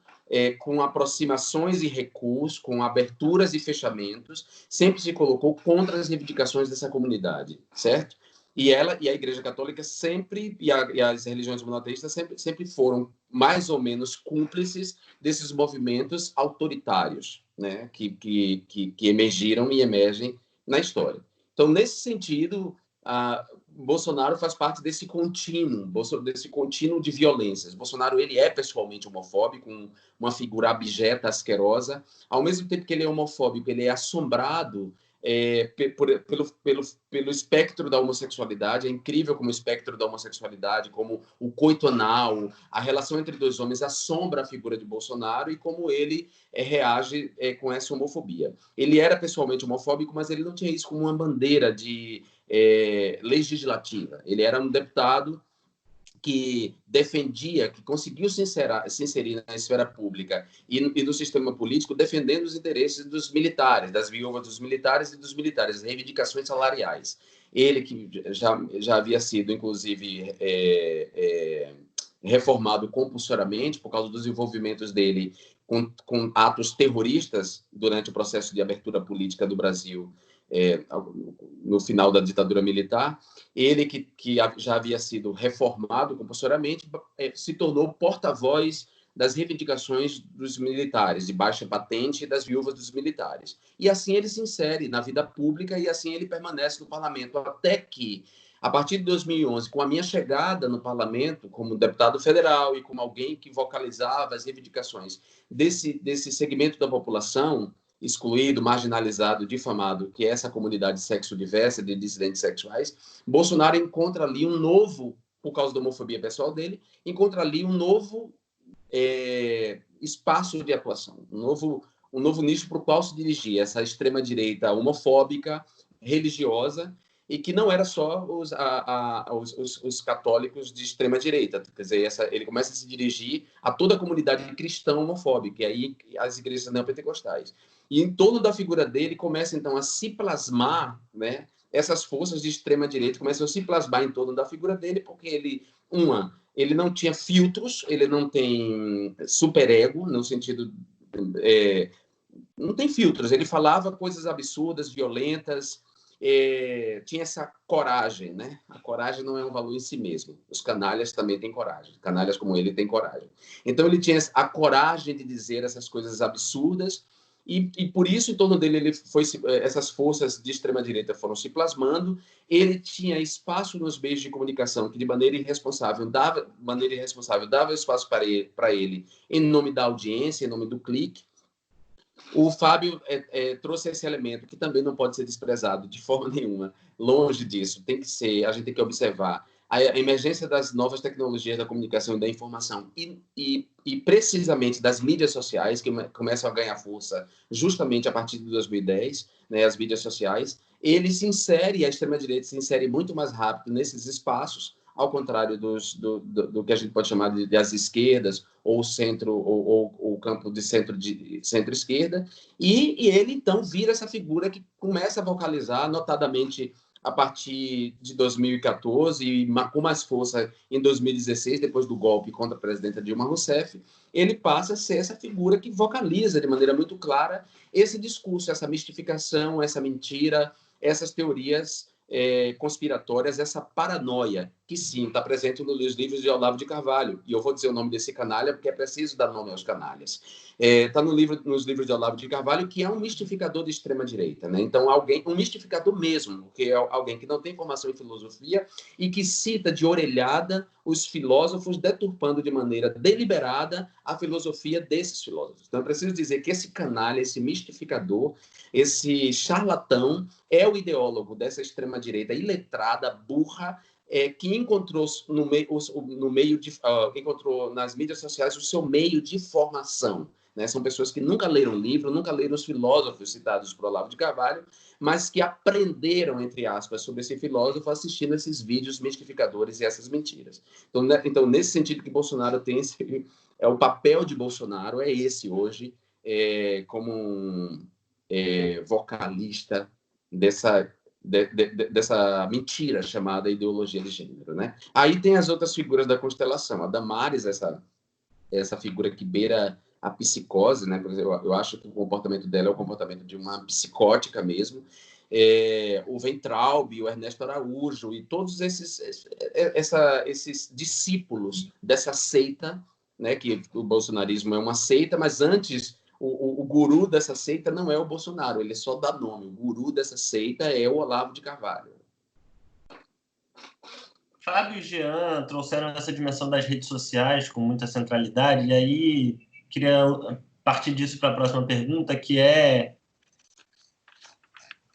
com aproximações e recuos, com aberturas e fechamentos, sempre se colocou contra as reivindicações dessa comunidade, certo? E a Igreja Católica sempre, e as religiões monoteístas sempre foram mais ou menos cúmplices desses movimentos autoritários, né, que emergiram e emergem na história. Então, nesse sentido, Bolsonaro faz parte desse contínuo de violências. Bolsonaro, ele é pessoalmente homofóbico, uma figura abjeta, asquerosa. Ao mesmo tempo que ele é homofóbico, ele é assombrado pelo espectro da homossexualidade. É incrível como o espectro da homossexualidade, como o coito anal, a relação entre dois homens assombra a figura de Bolsonaro e como ele reage com essa homofobia. Ele era pessoalmente homofóbico, mas ele não tinha isso como uma bandeira legislativa. Ele era um deputado que defendia, que conseguiu se inserir na esfera pública e no sistema político, defendendo os interesses dos militares, das viúvas dos militares e dos militares, reivindicações salariais. Ele que já havia sido, inclusive, reformado compulsoriamente por causa dos envolvimentos dele com atos terroristas durante o processo de abertura política do Brasil, no final da ditadura militar. Ele que já havia sido reformado compulsoriamente, se tornou porta-voz das reivindicações dos militares, de baixa patente e das viúvas dos militares. E assim ele se insere na vida pública e assim ele permanece no parlamento, até que, a partir de 2011, com a minha chegada no parlamento como deputado federal e como alguém que vocalizava as reivindicações desse segmento da população excluído, marginalizado, difamado, que é essa comunidade sexo-diversa de dissidentes sexuais, Bolsonaro encontra ali um novo, por causa da homofobia pessoal dele, encontra ali um novo espaço de atuação, um novo nicho para o qual se dirigia essa extrema-direita homofóbica, religiosa, e que não era só os católicos de extrema-direita. Quer dizer, ele começa a se dirigir a toda a comunidade cristã homofóbica, e aí as igrejas neopentecostais. E em torno da figura dele começa, então, a se plasmar, né, essas forças de extrema-direita começam a se plasmar em torno da figura dele, porque ele não tinha filtros, ele não tem superego, no sentido... não tem filtros, ele falava coisas absurdas, violentas, tinha essa coragem, né? A coragem não é um valor em si mesmo. Os canalhas também têm coragem. Canalhas como ele têm coragem. Então, ele tinha a coragem de dizer essas coisas absurdas e por isso, em torno dele, essas forças de extrema-direita foram se plasmando. Ele tinha espaço nos meios de comunicação que, de maneira irresponsável, dava espaço para ele em nome da audiência, em nome do clique. O Fábio trouxe esse elemento que também não pode ser desprezado de forma nenhuma. Longe disso, a gente tem que observar a emergência das novas tecnologias da comunicação e da informação e precisamente das mídias sociais, que começam a ganhar força justamente a partir de 2010, né, as mídias sociais. A extrema-direita se insere muito mais rápido nesses espaços, ao contrário do que a gente pode chamar de as esquerdas, ou centro, ou o campo de centro-esquerda, e ele, então, vira essa figura que começa a vocalizar, notadamente a partir de 2014 e com mais força em 2016, depois do golpe contra a presidenta Dilma Rousseff, ele passa a ser essa figura que vocaliza de maneira muito clara esse discurso, essa mistificação, essa mentira, essas teorias conspiratórias, essa paranoia, que sim, está presente nos livros de Olavo de Carvalho. E eu vou dizer o nome desse canalha, porque é preciso dar nome aos canalhas. Está nos livros de Olavo de Carvalho, que é um mistificador de extrema-direita, né? Então, um mistificador mesmo, que é alguém que não tem formação em filosofia e que cita de orelhada os filósofos, deturpando de maneira deliberada a filosofia desses filósofos. Então, eu preciso dizer que esse canalha, esse mistificador, esse charlatão, é o ideólogo dessa extrema-direita iletrada, burra, que encontrou encontrou nas mídias sociais o seu meio de formação. Né? São pessoas que nunca leram livro, nunca leram os filósofos citados por Olavo de Carvalho, mas que aprenderam, entre aspas, sobre esse filósofo assistindo esses vídeos mistificadores e essas mentiras. Então nesse sentido que Bolsonaro tem o papel de Bolsonaro é esse hoje, como um vocalista dessa mentira chamada ideologia de gênero, né? Aí tem as outras figuras da constelação. A Damares, essa figura que beira a psicose, né? Eu acho que o comportamento dela é o comportamento de uma psicótica mesmo. O Weintraub, o Ernesto Araújo e todos esses discípulos dessa seita, né? Que o bolsonarismo é uma seita, mas antes o guru dessa seita não é o Bolsonaro, ele só dá nome. O guru dessa seita é o Olavo de Carvalho. Fábio e Jean trouxeram essa dimensão das redes sociais com muita centralidade, e aí queria partir disso para a próxima pergunta, que é...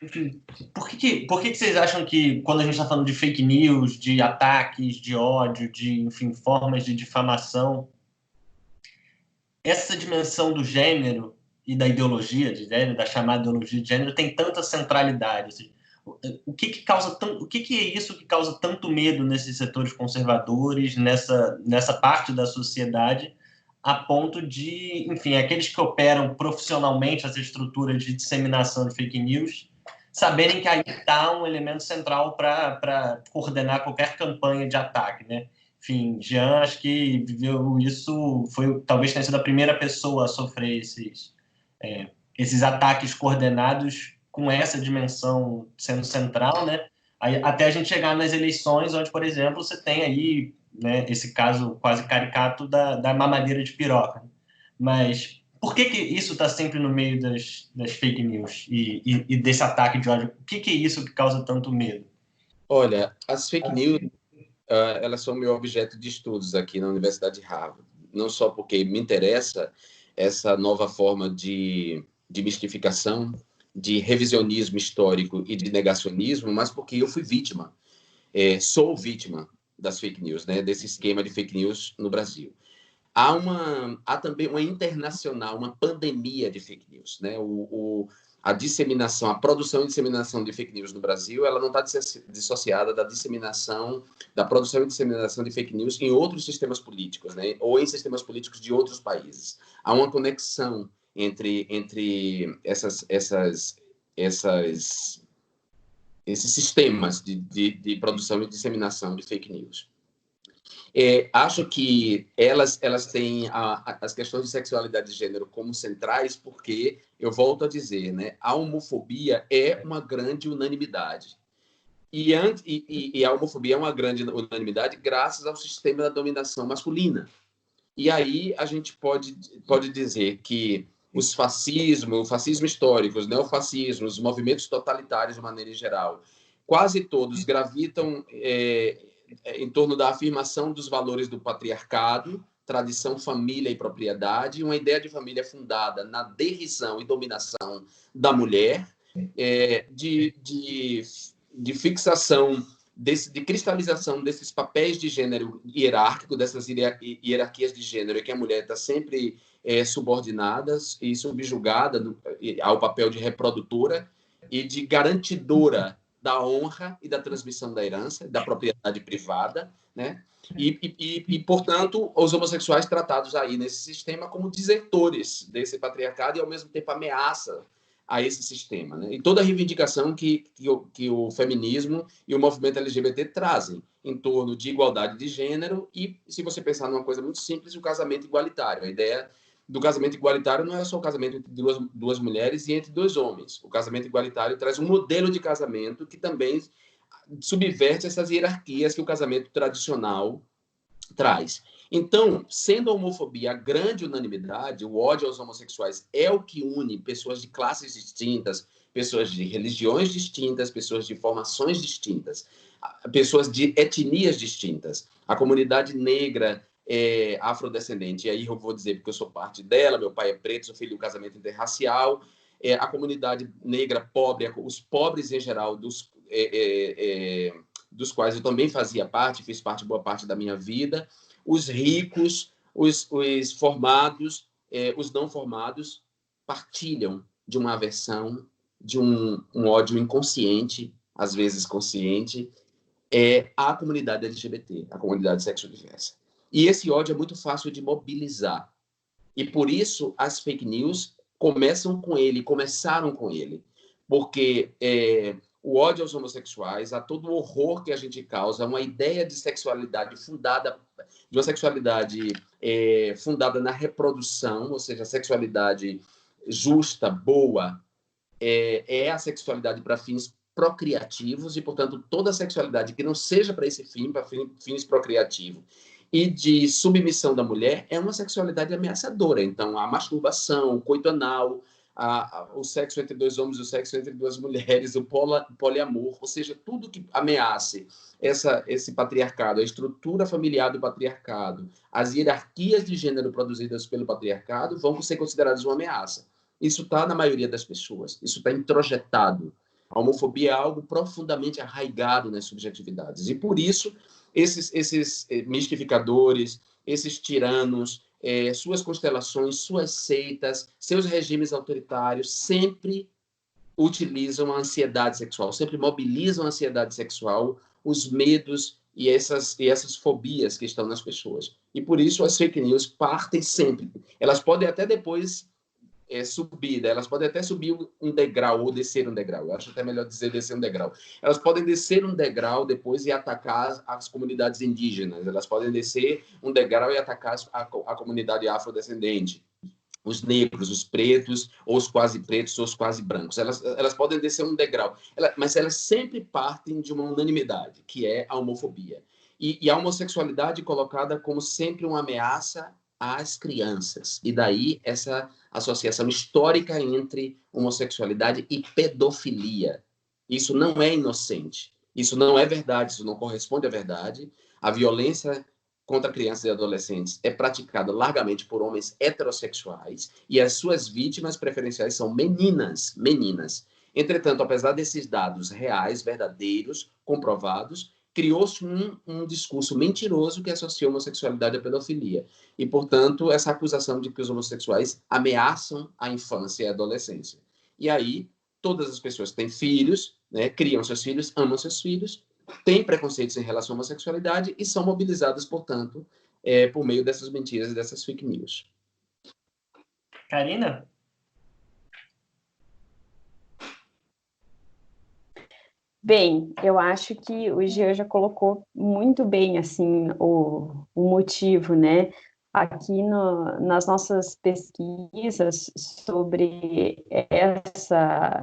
Enfim, por que vocês acham que, quando a gente está falando de fake news, de ataques, de ódio, de, enfim, formas de difamação, essa dimensão do gênero e da ideologia de gênero, da chamada ideologia de gênero, tem tanta centralidade? Assim, o que é isso que causa tanto medo nesses setores conservadores, nessa parte da sociedade, a ponto de, enfim, aqueles que operam profissionalmente essa estrutura de disseminação de fake news saberem que aí está um elemento central para coordenar qualquer campanha de ataque, né? Enfim, Jean, acho que viveu isso, talvez tenha sido a primeira pessoa a sofrer esses ataques coordenados com essa dimensão sendo central, né? Aí, até a gente chegar nas eleições, onde, por exemplo, você tem aí, né, esse caso quase caricato da mamadeira de piroca. Mas por que isso está sempre no meio das fake news e desse ataque de ódio? O que é isso que causa tanto medo? Olha, as fake news, elas são meu objeto de estudos aqui na Universidade de Harvard. Não só porque me interessa essa nova forma de mistificação, de revisionismo histórico e de negacionismo, mas porque eu fui vítima, sou vítima das fake news, né, desse esquema de fake news no Brasil. Há também uma internacional, uma pandemia de fake news, né? A disseminação, a produção e disseminação de fake news no Brasil, ela não está dissociada da produção e disseminação de fake news em outros sistemas políticos, né? Ou em sistemas políticos de outros países. Há uma conexão entre esses sistemas de produção e disseminação de fake news. Acho que elas têm as questões de sexualidade de gênero como centrais, porque, eu volto a dizer, né, a homofobia é uma grande unanimidade. E a homofobia é uma grande unanimidade graças ao sistema da dominação masculina. E aí a gente pode dizer que o fascismo histórico, os neofascismos, os movimentos totalitários de maneira geral, quase todos gravitam em torno da afirmação dos valores do patriarcado, tradição, família e propriedade, uma ideia de família fundada na derrisão e dominação da mulher, de fixação, de cristalização desses papéis de gênero hierárquico, dessas hierarquias de gênero, em que a mulher está sempre subordinada e subjugada ao papel de reprodutora e de garantidora da honra e da transmissão da herança, da propriedade privada, né? Portanto, os homossexuais tratados aí nesse sistema como desertores desse patriarcado e, ao mesmo tempo, ameaça a esse sistema, né? E toda a reivindicação que o feminismo e o movimento LGBT trazem em torno de igualdade de gênero e, se você pensar numa coisa muito simples, o casamento igualitário. A ideia do casamento igualitário não é só o casamento entre duas mulheres e entre dois homens. O casamento igualitário traz um modelo de casamento que também subverte essas hierarquias que o casamento tradicional traz. Então, sendo a homofobia a grande unanimidade, o ódio aos homossexuais é o que une pessoas de classes distintas, pessoas de religiões distintas, pessoas de formações distintas, pessoas de etnias distintas. A comunidade negra afrodescendente, e aí eu vou dizer porque eu sou parte dela, meu pai é preto, sou filho de um casamento interracial, a comunidade negra pobre, os pobres em geral, dos quais eu também fazia parte, fiz parte boa parte da minha vida, os ricos, os formados, os não formados, partilham de uma aversão, de um ódio inconsciente, às vezes consciente, à comunidade LGBT, à comunidade sexodiversa. E esse ódio é muito fácil de mobilizar. E por isso as fake news começaram com ele. Porque o ódio aos homossexuais, a todo o horror que a gente causa, uma ideia de sexualidade fundada na reprodução, ou seja, a sexualidade justa, boa, é a sexualidade para fins procriativos e, portanto, toda sexualidade que não seja para esse fim, para fins procriativos, e de submissão da mulher, é uma sexualidade ameaçadora. Então, a masturbação, o coito anal, o sexo entre dois homens, o sexo entre duas mulheres, o poliamor, ou seja, tudo que ameace esse patriarcado, a estrutura familiar do patriarcado, as hierarquias de gênero produzidas pelo patriarcado vão ser consideradas uma ameaça. Isso está na maioria das pessoas, isso está introjetado. A homofobia é algo profundamente arraigado nas subjetividades. E, por isso, esses mistificadores, esses tiranos, suas constelações, suas seitas, seus regimes autoritários sempre utilizam a ansiedade sexual, sempre mobilizam a ansiedade sexual, os medos e essas fobias que estão nas pessoas. E, por isso, as fake news partem sempre. Elas podem até depois subir, elas podem até subir um degrau ou descer um degrau. Eu acho até melhor dizer descer um degrau. Elas podem descer um degrau depois e atacar as comunidades indígenas. Elas podem descer um degrau e atacar a comunidade afrodescendente, os negros, os pretos, ou os quase pretos, ou os quase brancos. Elas podem descer um degrau, mas elas sempre partem de uma unanimidade, que é a homofobia. E a homossexualidade colocada como sempre uma ameaça às crianças. E daí essa associação histórica entre homossexualidade e pedofilia. Isso não é inocente. Isso não é verdade, isso não corresponde à verdade. A violência contra crianças e adolescentes é praticada largamente por homens heterossexuais e as suas vítimas preferenciais são meninas. Entretanto, apesar desses dados reais, verdadeiros, comprovados, criou-se um discurso mentiroso que associa a homossexualidade à pedofilia. E, portanto, essa acusação de que os homossexuais ameaçam a infância e a adolescência. E aí, todas as pessoas que têm filhos, né, criam seus filhos, amam seus filhos, têm preconceitos em relação à homossexualidade e são mobilizadas, portanto, por meio dessas mentiras e dessas fake news. Karina? Bem, eu acho que o Jean já colocou muito bem, assim, o motivo, né? Aqui nas nossas pesquisas sobre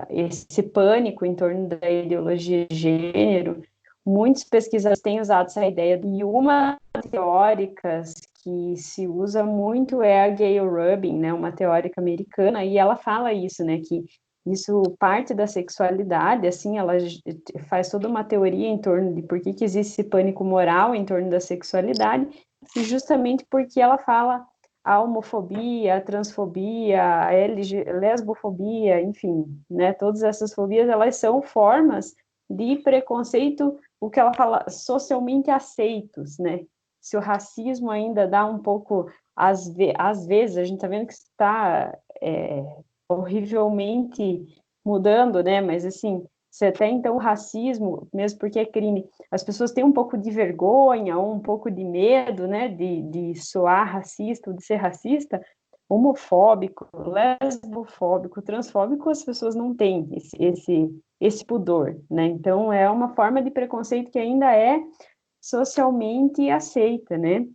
esse pânico em torno da ideologia de gênero, muitos pesquisadores têm usado essa ideia, e uma das teóricas que se usa muito é a Gayle Rubin, né? Uma teórica americana, e ela fala isso, né? Que isso parte da sexualidade, assim, ela faz toda uma teoria em torno de por que existe esse pânico moral em torno da sexualidade, e justamente porque ela fala a homofobia, a transfobia, a lesbofobia, enfim, né, todas essas fobias, elas são formas de preconceito, o que ela fala, socialmente aceitos, né, se o racismo ainda dá um pouco, às vezes, a gente está vendo que está horrivelmente mudando, né? Mas assim, se até então o racismo, mesmo porque é crime, as pessoas têm um pouco de vergonha ou um pouco de medo, né? De soar racista ou de ser racista, homofóbico, lesbofóbico, transfóbico, as pessoas não têm esse pudor, né? Então é uma forma de preconceito que ainda é socialmente aceita, né?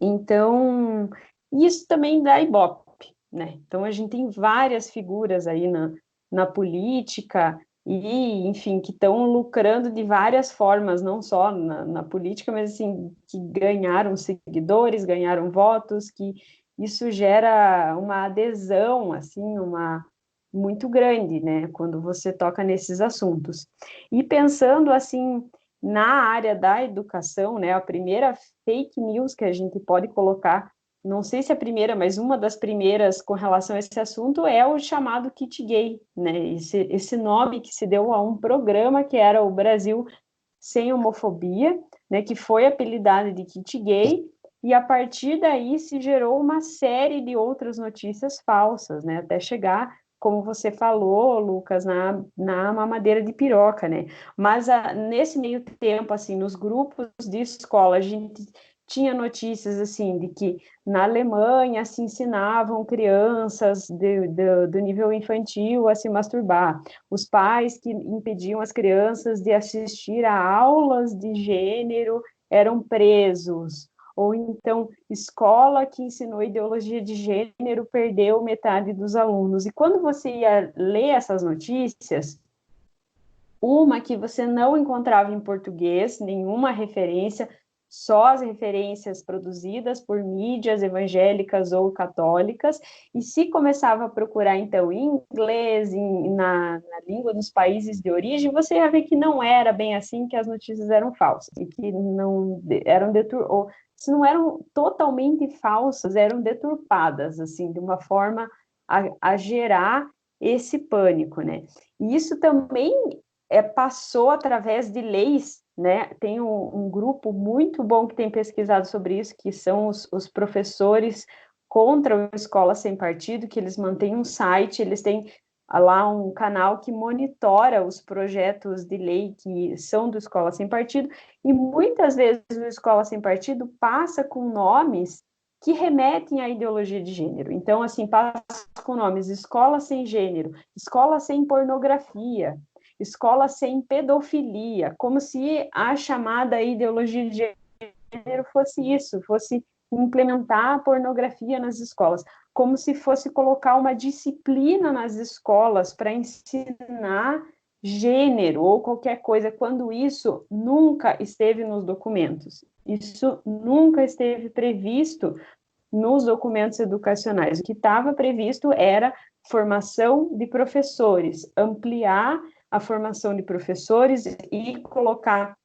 Então, isso também dá ibope, né? Então, a gente tem várias figuras aí na política e, enfim, que estão lucrando de várias formas, não só na política, mas, assim, que ganharam seguidores, ganharam votos, que isso gera uma adesão, assim, muito grande, né? Quando você toca nesses assuntos. E pensando, assim, na área da educação, né? A primeira fake news que a gente pode colocar, não sei se é a primeira, mas uma das primeiras com relação a esse assunto é o chamado kit gay, né? Esse nome que se deu a um programa que era o Brasil Sem Homofobia, né? Que foi apelidado de kit gay, e a partir daí se gerou uma série de outras notícias falsas, né? Até chegar, como você falou, Lucas, na mamadeira de piroca, né? Mas nesse meio tempo, assim, nos grupos de escola, a gente tinha notícias, assim, de que na Alemanha se ensinavam crianças do nível infantil a se masturbar. Os pais que impediam as crianças de assistir a aulas de gênero eram presos. Ou então, escola que ensinou ideologia de gênero perdeu metade dos alunos. E quando você ia ler essas notícias, uma que você não encontrava em português, nenhuma referência, só as referências produzidas por mídias evangélicas ou católicas, e se começava a procurar, então, em inglês, na língua dos países de origem, você ia ver que não era bem assim, que as notícias eram falsas, e que não eram se não eram totalmente falsas, eram deturpadas, assim, de uma forma a gerar esse pânico, né? E isso também passou através de leis, né? Tem um grupo muito bom que tem pesquisado sobre isso, que são os professores contra a Escola Sem Partido, que eles mantêm um site, eles têm lá um canal que monitora os projetos de lei que são do Escola Sem Partido, e muitas vezes o Escola Sem Partido passa com nomes que remetem à ideologia de gênero. Então, assim, passa com nomes Escola Sem Gênero, Escola Sem Pornografia, Escola Sem Pedofilia, como se a chamada ideologia de gênero fosse isso, fosse implementar a pornografia nas escolas, como se fosse colocar uma disciplina nas escolas para ensinar gênero ou qualquer coisa, quando isso nunca esteve nos documentos. Isso nunca esteve previsto nos documentos educacionais. O que estava previsto era formação de professores, ampliar a formação de professores e colocar,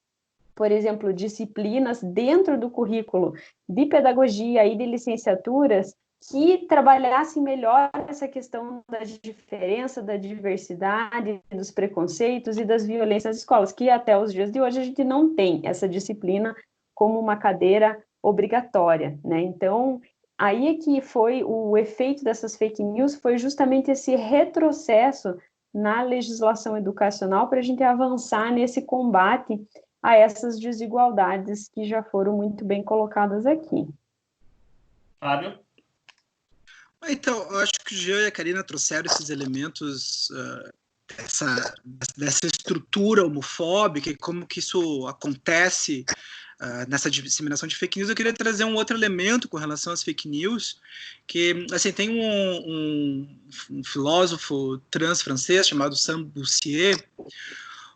por exemplo, disciplinas dentro do currículo de pedagogia e de licenciaturas que trabalhassem melhor essa questão da diferença, da diversidade, dos preconceitos e das violências nas escolas, que até os dias de hoje a gente não tem essa disciplina como uma cadeira obrigatória, né? Então, aí é que foi o efeito dessas fake news, foi justamente esse retrocesso na legislação educacional para a gente avançar nesse combate a essas desigualdades que já foram muito bem colocadas aqui. Fábio? Então, eu acho que o Jean e a Karina trouxeram esses elementos dessa estrutura homofóbica e como que isso acontece nessa disseminação de fake news, eu queria trazer um outro elemento com relação às fake news, que assim, tem um filósofo trans francês chamado Sam Bussier.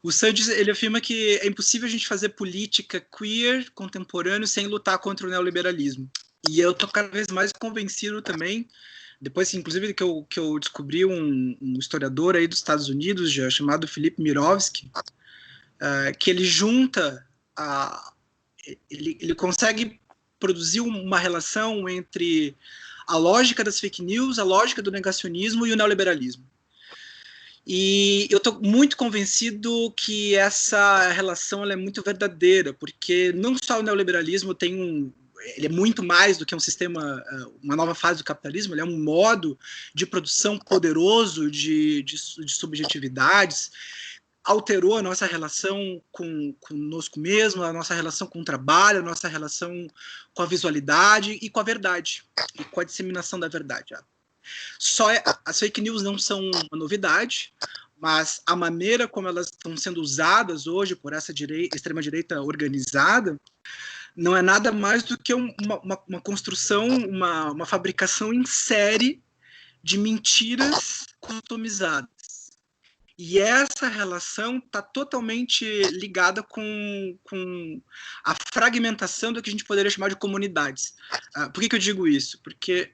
O Sam ele afirma que é impossível a gente fazer política queer contemporânea sem lutar contra o neoliberalismo. E eu estou cada vez mais convencido também, depois, inclusive, que eu descobri um historiador aí dos Estados Unidos, já chamado Philip Mirowski, que ele junta, ele consegue produzir uma relação entre a lógica das fake news, a lógica do negacionismo e o neoliberalismo. E eu estou muito convencido que essa relação ela é muito verdadeira, porque não só o neoliberalismo ele é muito mais do que um sistema, uma nova fase do capitalismo, ele é um modo de produção poderoso de subjetividades, alterou a nossa relação conosco mesmo, a nossa relação com o trabalho, a nossa relação com a visualidade e com a verdade, e com a disseminação da verdade. As fake news não são uma novidade, mas a maneira como elas estão sendo usadas hoje por essa extrema-direita organizada não é nada mais do que uma construção, uma fabricação em série de mentiras customizadas. E essa relação está totalmente ligada com a fragmentação do que a gente poderia chamar de comunidades. Por que eu digo isso? Porque,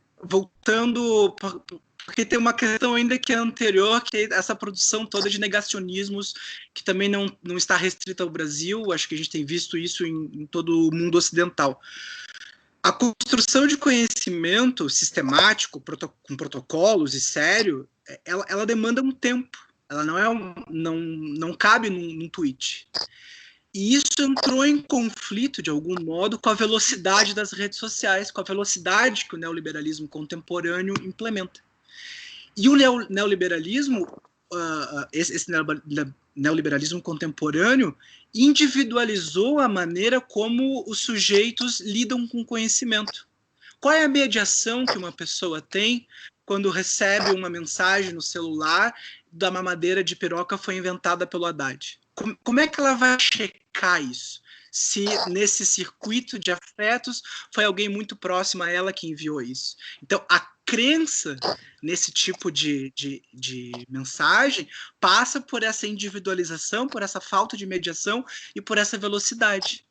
porque tem uma questão ainda que é anterior, que é essa produção toda de negacionismos, que também não está restrita ao Brasil. Acho que a gente tem visto isso em todo o mundo ocidental. A construção de conhecimento sistemático, com protocolos e sério, ela demanda um tempo. Ela não cabe num tweet. E isso entrou em conflito, de algum modo, com a velocidade das redes sociais, com a velocidade que o neoliberalismo contemporâneo implementa. E o neoliberalismo, esse neoliberalismo contemporâneo, individualizou a maneira como os sujeitos lidam com o conhecimento. Qual é a mediação que uma pessoa tem quando recebe uma mensagem no celular da mamadeira de piroca foi inventada pelo Haddad? Como é que ela vai checar isso? Se nesse circuito de afetos foi alguém muito próximo a ela que enviou isso. Então, a crença nesse tipo de mensagem passa por essa individualização, por essa falta de mediação e por essa velocidade.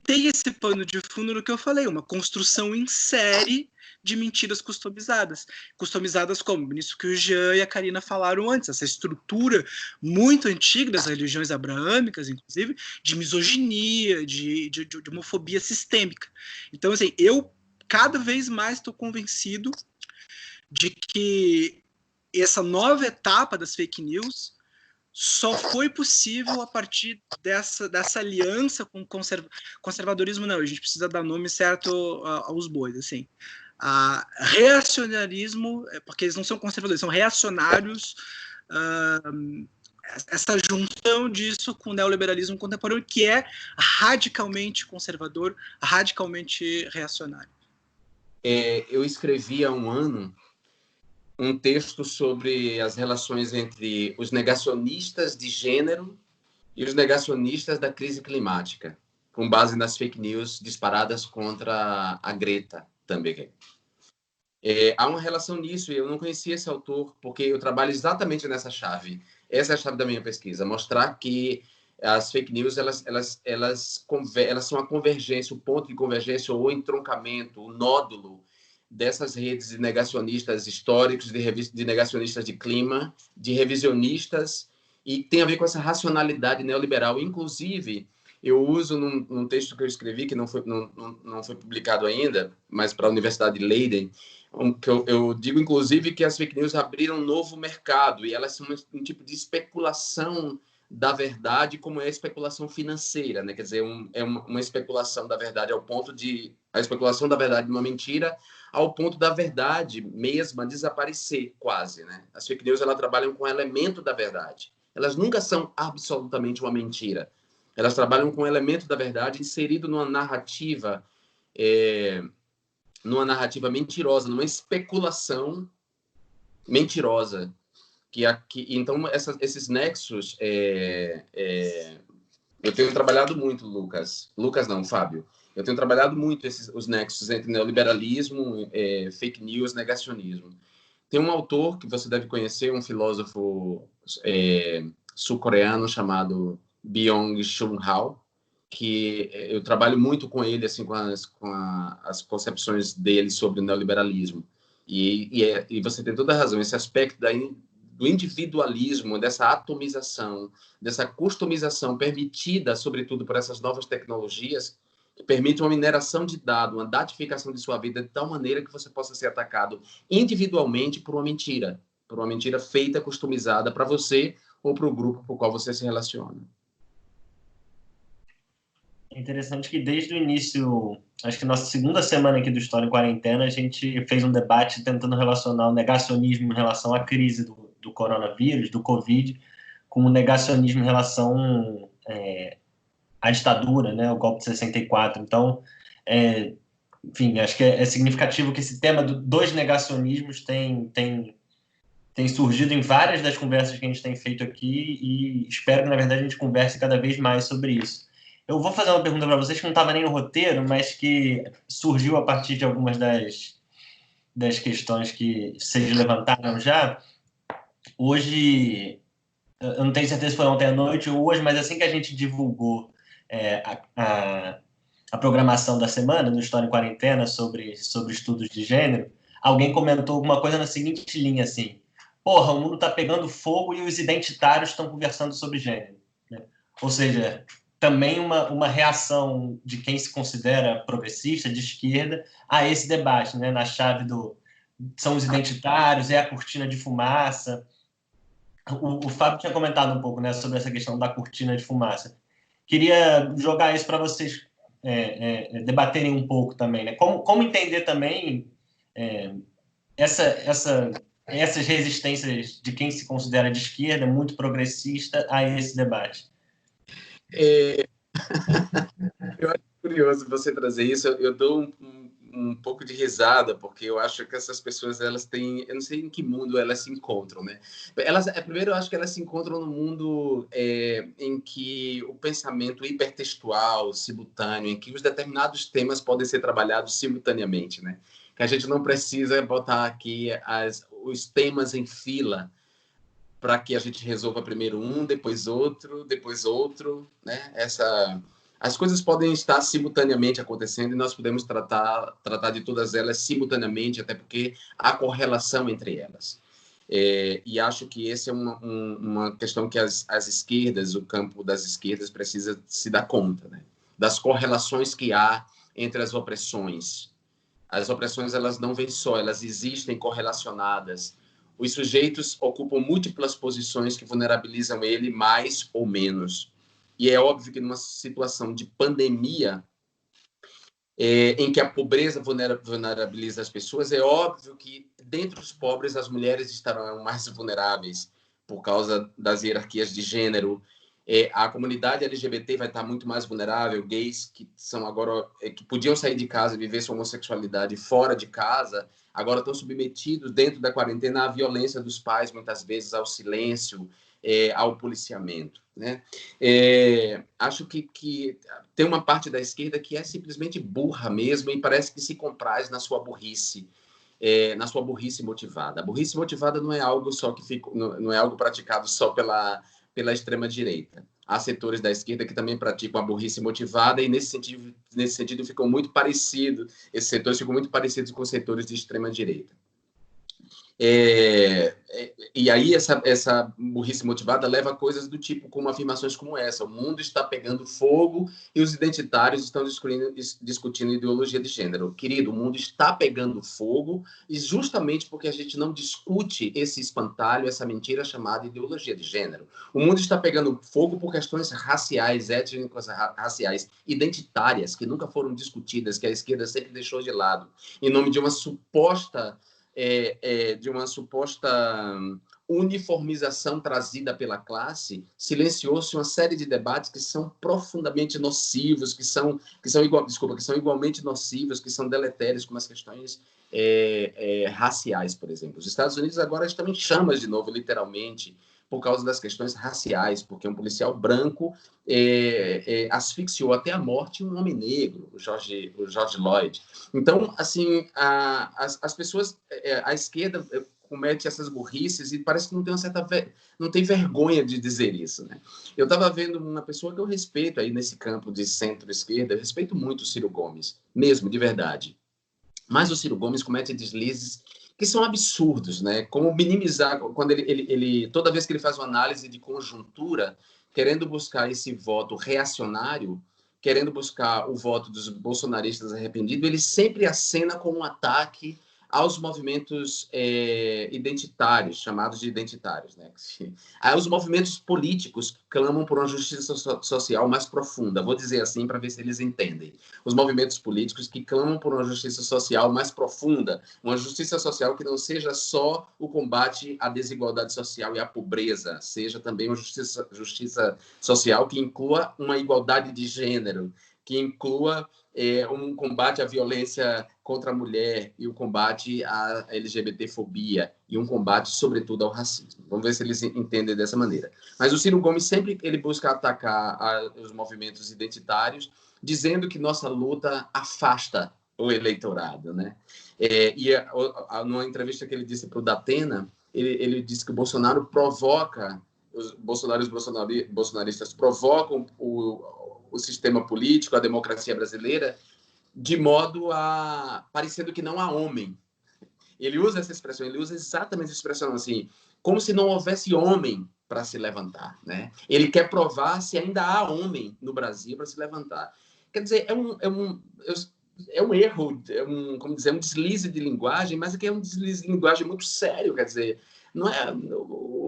Tem esse pano de fundo no que eu falei, uma construção em série de mentiras customizadas. Customizadas como? Nisso que o Jean e a Karina falaram antes, essa estrutura muito antiga das religiões abraâmicas, inclusive, de misoginia, de homofobia sistêmica. Então, assim, eu cada vez mais estou convencido de que essa nova etapa das fake news só foi possível a partir dessa aliança com o conservadorismo. Não, a gente precisa dar nome certo aos bois, assim. Reacionarismo, porque eles não são conservadores, são reacionários, essa junção disso com o neoliberalismo contemporâneo, que é radicalmente conservador, radicalmente reacionário. Eu escrevi há um ano um texto sobre as relações entre os negacionistas de gênero e os negacionistas da crise climática, com base nas fake news disparadas contra a Greta Thunberg. Há uma relação nisso, e eu não conhecia esse autor, porque eu trabalho exatamente nessa chave. Essa é a chave da minha pesquisa, mostrar que as fake news elas são a convergência, o ponto de convergência ou o entroncamento, o nódulo dessas redes de negacionistas históricos, de negacionistas de clima, de revisionistas, e tem a ver com essa racionalidade neoliberal. Inclusive, eu uso num texto que eu escrevi, que não foi publicado ainda, mas para a Universidade de Leiden, que eu digo, inclusive, que as fake news abriram um novo mercado, e elas são um tipo de especulação da verdade, como é a especulação financeira, né? Quer dizer, é uma especulação da verdade ao ponto de... A especulação da verdade de uma mentira ao ponto da verdade mesma desaparecer, quase, né? As fake news, elas trabalham com o elemento da verdade. Elas nunca são absolutamente uma mentira. Elas trabalham com o elemento da verdade inserido numa narrativa mentirosa, numa especulação mentirosa Então, esses nexos, eu tenho trabalhado muito, Fábio, eu tenho trabalhado muito os nexos entre neoliberalismo, fake news, negacionismo. Tem um autor que você deve conhecer, um filósofo sul-coreano chamado Byung-Chul Han, que eu trabalho muito com ele, assim, com as concepções dele sobre o neoliberalismo. E você tem toda a razão, esse aspecto do individualismo, dessa atomização, dessa customização permitida, sobretudo por essas novas tecnologias, que permite uma mineração de dados, uma datificação de sua vida de tal maneira que você possa ser atacado individualmente por uma mentira feita, customizada para você ou para o grupo com o qual você se relaciona. É interessante que desde o início, acho que nossa segunda semana aqui do História em Quarentena, a gente fez um debate tentando relacionar o negacionismo em relação à crise do coronavírus, do Covid, com o negacionismo em relação à ditadura, né, o golpe de 64. Então, enfim, acho que é significativo que esse tema dos negacionismos tem surgido em várias das conversas que a gente tem feito aqui e espero que, na verdade, a gente converse cada vez mais sobre isso. Eu vou fazer uma pergunta para vocês que não estava nem no roteiro, mas que surgiu a partir de algumas das questões que vocês levantaram já. Hoje, eu não tenho certeza se foi ontem à noite ou hoje, mas assim que a gente divulgou a programação da semana no História em Quarentena sobre estudos de gênero, alguém comentou alguma coisa na seguinte linha, assim: porra, o mundo está pegando fogo e os identitários estão conversando sobre gênero, né? Ou seja, também uma reação de quem se considera progressista, de esquerda, a esse debate, né? Na chave são os identitários, é a cortina de fumaça. O Fábio tinha comentado um pouco, né, sobre essa questão da cortina de fumaça. Queria jogar isso para vocês debaterem um pouco também, né? Como entender também essas resistências de quem se considera de esquerda, muito progressista, a esse debate? Eu acho curioso você trazer isso. Eu dou um pouco de risada, porque eu acho que essas pessoas, elas têm... Eu não sei em que mundo elas se encontram, né? Primeiro, eu acho que elas se encontram num mundo em que o pensamento hipertextual, simultâneo, em que os determinados temas podem ser trabalhados simultaneamente, né? Que a gente não precisa botar aqui os temas em fila para que a gente resolva primeiro um, depois outro, né? As coisas podem estar simultaneamente acontecendo e nós podemos tratar de todas elas simultaneamente, até porque há correlação entre elas. E acho que essa é uma questão que as esquerdas, o campo das esquerdas, precisa se dar conta, né? Das correlações que há entre as opressões. As opressões, elas não vêm só, elas existem correlacionadas. Os sujeitos ocupam múltiplas posições que vulnerabilizam ele mais ou menos. E é óbvio que numa situação de pandemia, em que a pobreza vulnerabiliza as pessoas, é óbvio que, dentre os pobres, as mulheres estarão mais vulneráveis por causa das hierarquias de gênero. A comunidade LGBT vai estar muito mais vulnerável, gays que são agora que podiam sair de casa e viver sua homossexualidade fora de casa, agora estão submetidos dentro da quarentena à violência dos pais, muitas vezes ao silêncio, ao policiamento, né? Acho que tem uma parte da esquerda que é simplesmente burra mesmo e parece que se compraz na sua burrice. Na sua burrice motivada. A burrice motivada não é algo só não é algo praticado só pela extrema direita. Há setores da esquerda que também praticam a burrice motivada e nesse sentido ficam muito parecidos. Esses setores ficam muito parecidos com os setores de extrema direita. E aí essa burrice motivada leva a coisas do tipo, como afirmações como essa: o mundo está pegando fogo e os identitários estão discutindo ideologia de gênero. Querido, o mundo está pegando fogo e justamente porque a gente não discute esse espantalho, essa mentira chamada ideologia de gênero. O mundo está pegando fogo por questões raciais, étnicas, raciais, identitárias, que nunca foram discutidas, que a esquerda sempre deixou de lado, em nome de uma suposta uniformização trazida pela classe, silenciou-se uma série de debates que são profundamente nocivos, que são igualmente nocivos, que são deletérios, como as questões raciais, por exemplo. Os Estados Unidos agora estão em chamas de novo, literalmente, por causa das questões raciais, porque um policial branco asfixiou até a morte um homem negro, o George Floyd. Então, assim, as pessoas, a esquerda comete essas burrices e parece que não tem vergonha de dizer isso, né? Eu estava vendo uma pessoa que eu respeito aí nesse campo de centro-esquerda, eu respeito muito o Ciro Gomes, mesmo, de verdade. Mas o Ciro Gomes comete deslizes que são absurdos, né? Como minimizar, quando toda vez que ele faz uma análise de conjuntura, querendo buscar esse voto reacionário, querendo buscar o voto dos bolsonaristas arrependidos, ele sempre acena com um ataque aos movimentos identitários, chamados de identitários, né? Os movimentos políticos clamam por uma justiça social mais profunda, vou dizer assim para ver se eles entendem. Os movimentos políticos que clamam por uma justiça social mais profunda, uma justiça social que não seja só o combate à desigualdade social e à pobreza, seja também uma justiça social que inclua uma igualdade de gênero, que inclua um combate à violência contra a mulher e o combate à LGBTfobia e um combate, sobretudo, ao racismo. Vamos ver se eles entendem dessa maneira. Mas o Ciro Gomes sempre ele busca atacar os movimentos identitários, dizendo que nossa luta afasta o eleitorado, né? Numa entrevista que ele disse para o Datena, ele disse que o Bolsonaro provoca, os bolsonaristas provocam o sistema político, a democracia brasileira, de modo parecendo que não há homem. Ele usa essa expressão, ele usa exatamente essa expressão assim, como se não houvesse homem para se levantar, né? Ele quer provar se ainda há homem no Brasil para se levantar. Quer dizer, é um erro, como dizer, um deslize de linguagem, mas é um deslize de linguagem muito sério, quer dizer,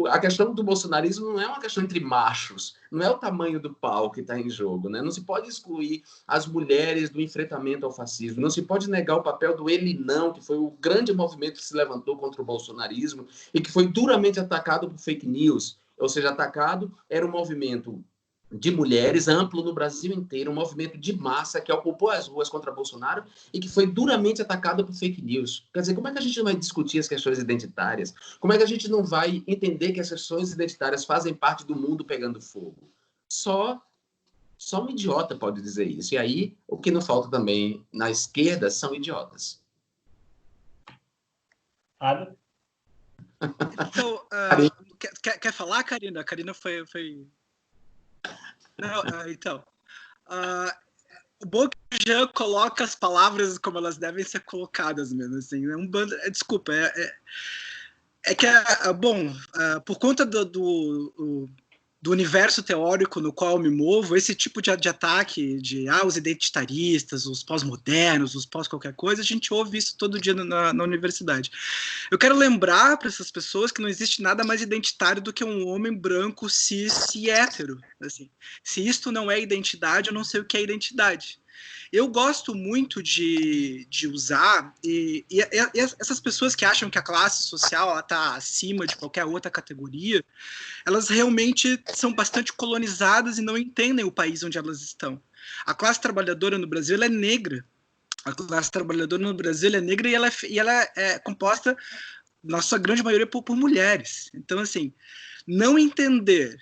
a questão do bolsonarismo não é uma questão entre machos, não é o tamanho do pau que está em jogo, né? Não se pode excluir as mulheres do enfrentamento ao fascismo, não se pode negar o papel do Ele Não, que foi o grande movimento que se levantou contra o bolsonarismo e que foi duramente atacado por fake news, ou seja, atacado era um movimento de mulheres, amplo no Brasil inteiro, um movimento de massa que ocupou as ruas contra Bolsonaro e que foi duramente atacado por fake news. Quer dizer, como é que a gente não vai discutir as questões identitárias? Como é que a gente não vai entender que as questões identitárias fazem parte do mundo pegando fogo? Só um idiota pode dizer isso. E aí, o que não falta também na esquerda são idiotas. Então, quer falar, Karina? A Karina foi... Não, então, o bom é que o Jean coloca as palavras como elas devem ser colocadas mesmo, assim, desculpa, que bom, por conta do universo teórico no qual eu me movo, esse tipo de ataque os identitaristas, os pós-modernos, os pós-qualquer coisa, a gente ouve isso todo dia na universidade. Eu quero lembrar para essas pessoas que não existe nada mais identitário do que um homem branco, cis e hétero. Assim. Se isto não é identidade, eu não sei o que é identidade. Eu gosto muito de usar, e essas pessoas que acham que a classe social está acima de qualquer outra categoria, elas realmente são bastante colonizadas e não entendem o país onde elas estão. A classe trabalhadora no Brasil ela é negra. A classe trabalhadora no Brasil é negra e ela é composta, na sua grande maioria, por mulheres. Então, assim, não entender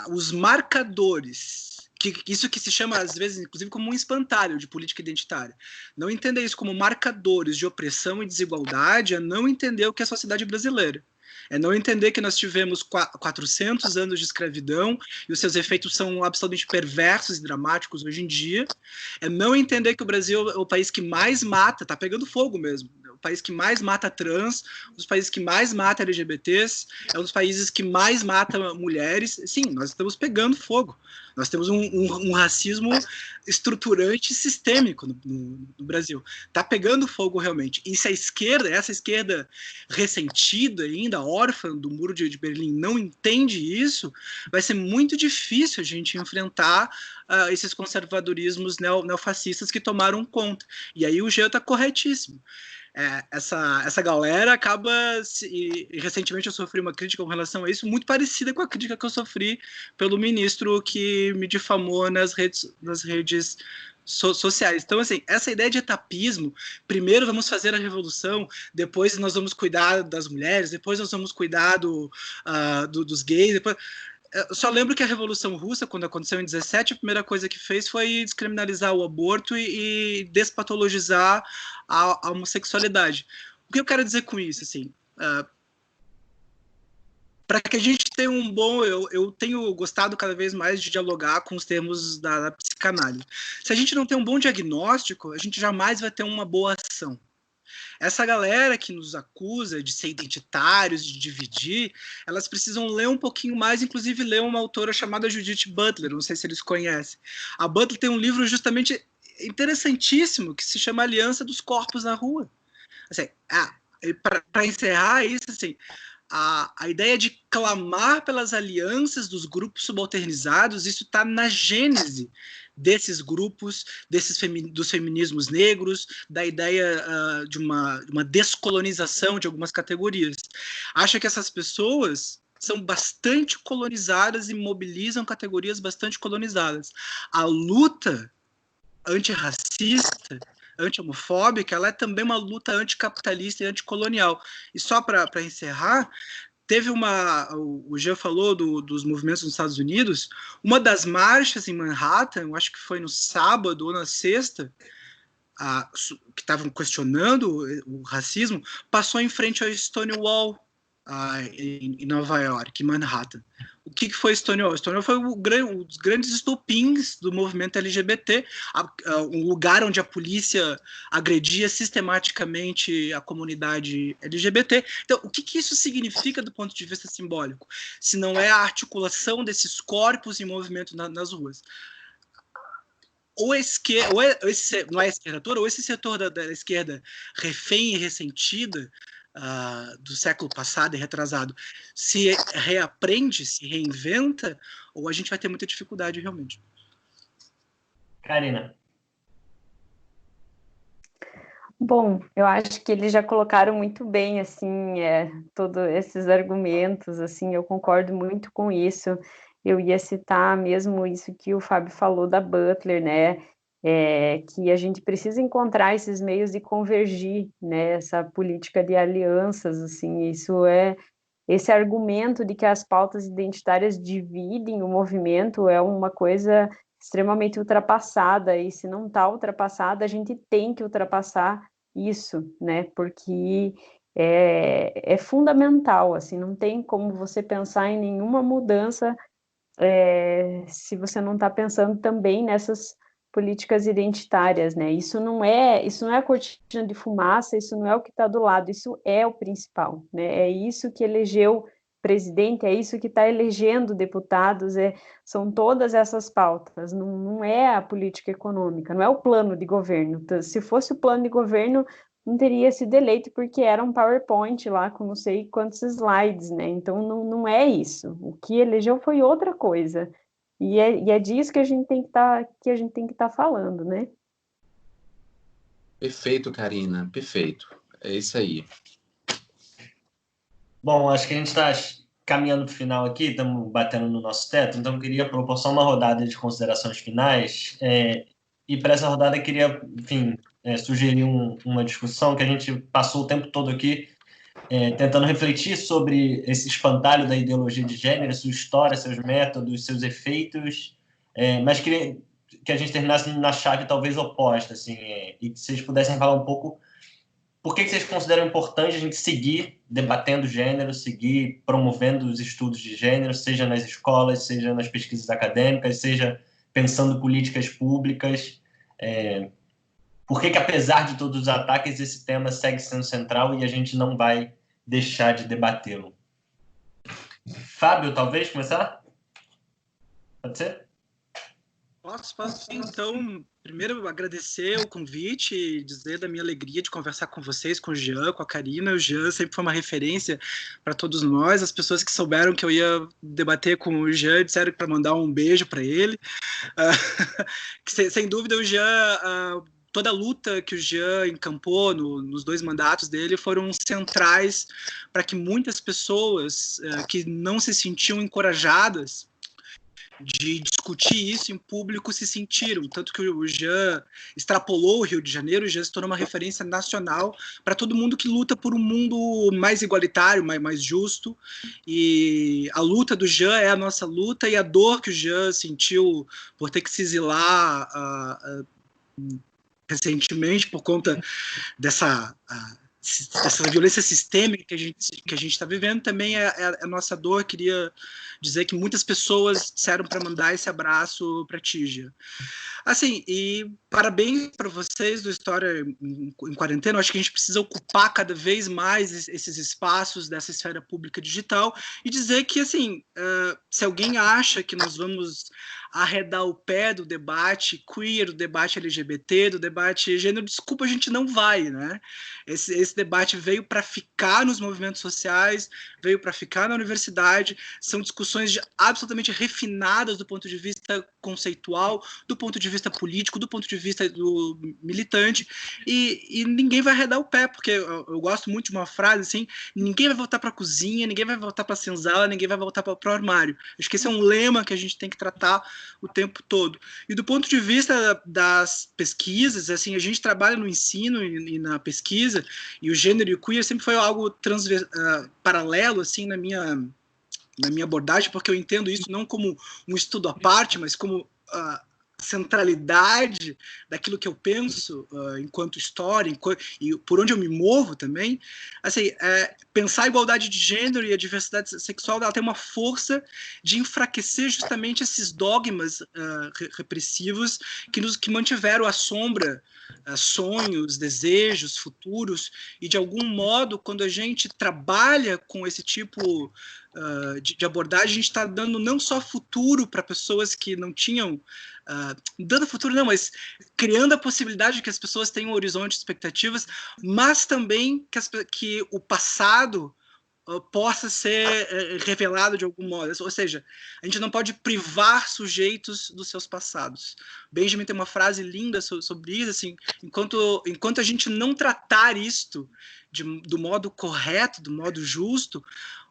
os marcadores, isso que se chama, às vezes, inclusive, como um espantalho de política identitária. Não entender isso como marcadores de opressão e desigualdade é não entender o que é a sociedade brasileira. É não entender que nós tivemos 400 anos de escravidão e os seus efeitos são absolutamente perversos e dramáticos hoje em dia. É não entender que o Brasil é o país que mais mata, está pegando fogo mesmo, é o país que mais mata trans, um dos países que mais mata LGBTs, é um dos países que mais mata mulheres. Sim, nós estamos pegando fogo. Nós temos um racismo estruturante e sistêmico no Brasil. Está pegando fogo realmente. E se essa esquerda ressentida ainda, órfã do Muro de Berlim, não entende isso, vai ser muito difícil a gente enfrentar esses conservadorismos neofascistas que tomaram conta. E aí o Jean está corretíssimo. essa galera acaba, e recentemente eu sofri uma crítica com relação a isso, muito parecida com a crítica que eu sofri pelo ministro que me difamou nas redes sociais. Então, assim, essa ideia de etapismo, primeiro vamos fazer a revolução, depois nós vamos cuidar das mulheres, depois nós vamos cuidar dos gays, depois... Eu só lembro que a Revolução Russa, quando aconteceu em 17, a primeira coisa que fez foi descriminalizar o aborto e despatologizar a homossexualidade. O que eu quero dizer com isso? Assim, para que a gente tenha um bom... Eu tenho gostado cada vez mais de dialogar com os termos da psicanálise. Se a gente não tem um bom diagnóstico, a gente jamais vai ter uma boa ação. Essa galera que nos acusa de ser identitários, de dividir, elas precisam ler um pouquinho mais, inclusive ler uma autora chamada Judith Butler, não sei se eles conhecem. A Butler tem um livro justamente interessantíssimo que se chama Aliança dos Corpos na Rua. Assim, para encerrar isso, assim, a ideia de clamar pelas alianças dos grupos subalternizados, isso está na gênese desses grupos, dos feminismos negros, da ideia de uma descolonização de algumas categorias. Acho que essas pessoas são bastante colonizadas e mobilizam categorias bastante colonizadas. A luta antirracista, anti-homofóbica, ela é também uma luta anticapitalista e anticolonial. E só para encerrar, teve o Jean falou dos movimentos nos Estados Unidos, uma das marchas em Manhattan, eu acho que foi no sábado ou na sexta, que estavam questionando o racismo, passou em frente ao Stonewall, em Nova York, em Manhattan. O que foi Stonewall? Stonewall foi um dos grandes estopins do movimento LGBT, um lugar onde a polícia agredia sistematicamente a comunidade LGBT. Então, o que isso significa do ponto de vista simbólico? Se não é a articulação desses corpos em movimento nas ruas. Ou não é a esquerda toda, ou esse setor da esquerda refém e ressentida do século passado e retrasado se reaprende, se reinventa, ou a gente vai ter muita dificuldade realmente. Karina. Bom, eu acho que eles já colocaram muito bem, assim, todos esses argumentos, assim, eu concordo muito com isso. Eu ia citar mesmo isso que o Fábio falou da Butler, né, que a gente precisa encontrar esses meios de convergir, né, essa política de alianças, assim, esse argumento de que as pautas identitárias dividem o movimento é uma coisa extremamente ultrapassada, e se não está ultrapassada, a gente tem que ultrapassar isso, né, porque é fundamental, assim, não tem como você pensar em nenhuma mudança se você não está pensando também nessas políticas identitárias, né, isso não é a cortina de fumaça, isso não é o que está do lado, isso é o principal, né, é isso que elegeu presidente, é isso que está elegendo deputados, são todas essas pautas, não é a política econômica, não é o plano de governo. Se fosse o plano de governo, não teria sido eleito, porque era um PowerPoint lá com não sei quantos slides, né? Então não é isso. O que elegeu foi outra coisa. E é disso que a gente tem que estar falando, né? Perfeito, Karina, perfeito. É isso aí. Bom, acho que a gente está caminhando para o final aqui, estamos batendo no nosso teto, então eu queria propor só uma rodada de considerações finais, e para essa rodada eu queria, enfim, sugerir uma discussão que a gente passou o tempo todo aqui tentando refletir sobre esse espantalho da ideologia de gênero, sua história, seus métodos, seus efeitos, mas queria que a gente terminasse na chave talvez oposta, assim, e que vocês pudessem falar um pouco por que vocês consideram importante a gente seguir debatendo gênero, seguir promovendo os estudos de gênero, seja nas escolas, seja nas pesquisas acadêmicas, seja pensando políticas públicas? Por que apesar de todos os ataques, esse tema segue sendo central e a gente não vai deixar de debatê-lo? Fábio, talvez começar? Pode ser? Posso sim. Então, primeiro agradecer o convite e dizer da minha alegria de conversar com vocês, com o Jean, com a Karina. O Jean sempre foi uma referência para todos nós. As pessoas que souberam que eu ia debater com o Jean disseram para mandar um beijo para ele. Que, sem dúvida, o Jean toda a luta que o Jean encampou nos 2 mandatos dele foram centrais para que muitas pessoas que não se sentiam encorajadas de discutir isso em público se sentiram, tanto que o Jean extrapolou o Rio de Janeiro, o Jean se tornou uma referência nacional para todo mundo que luta por um mundo mais igualitário, mais justo, e a luta do Jean é a nossa luta, e a dor que o Jean sentiu por ter que se exilar recentemente por conta dessa violência sistêmica que a gente está vivendo também é a nossa dor. Queria dizer que muitas pessoas disseram para mandar esse abraço para Tígia. Assim, e parabéns para vocês do História em Quarentena. Eu acho que a gente precisa ocupar cada vez mais esses espaços dessa esfera pública digital e dizer que, assim, se alguém acha que nós vamos arredar o pé do debate queer, do debate LGBT, do debate gênero, desculpa, a gente não vai, né? Esse debate veio para ficar nos movimentos sociais, veio para ficar na universidade, são discussões absolutamente refinadas do ponto de vista conceitual, do ponto de vista político, do ponto de vista do militante, e ninguém vai arredar o pé, porque eu gosto muito de uma frase assim: ninguém vai voltar para a cozinha, ninguém vai voltar para a senzala, ninguém vai voltar para o armário. Acho que esse é um lema que a gente tem que tratar o tempo todo. E do ponto de vista das pesquisas, assim, a gente trabalha no ensino e na pesquisa, e o gênero e o queer sempre foi algo paralelo, assim, na minha abordagem, porque eu entendo isso não como um estudo à parte, mas como centralidade daquilo que eu penso enquanto história, e por onde eu me movo também. Assim, pensar a igualdade de gênero e a diversidade sexual, ela tem uma força de enfraquecer justamente esses dogmas repressivos que mantiveram à sombra sonhos, desejos, futuros, e de algum modo, quando a gente trabalha com esse tipo de abordagem, a gente está dando não só futuro para pessoas que não tinham, dando futuro não, mas criando a possibilidade de que as pessoas tenham um horizonte de expectativas, mas também que o passado possa ser revelado de algum modo. Ou seja, a gente não pode privar sujeitos dos seus passados. Benjamin tem uma frase linda sobre isso, assim: enquanto a gente não tratar isto do modo correto, do modo justo,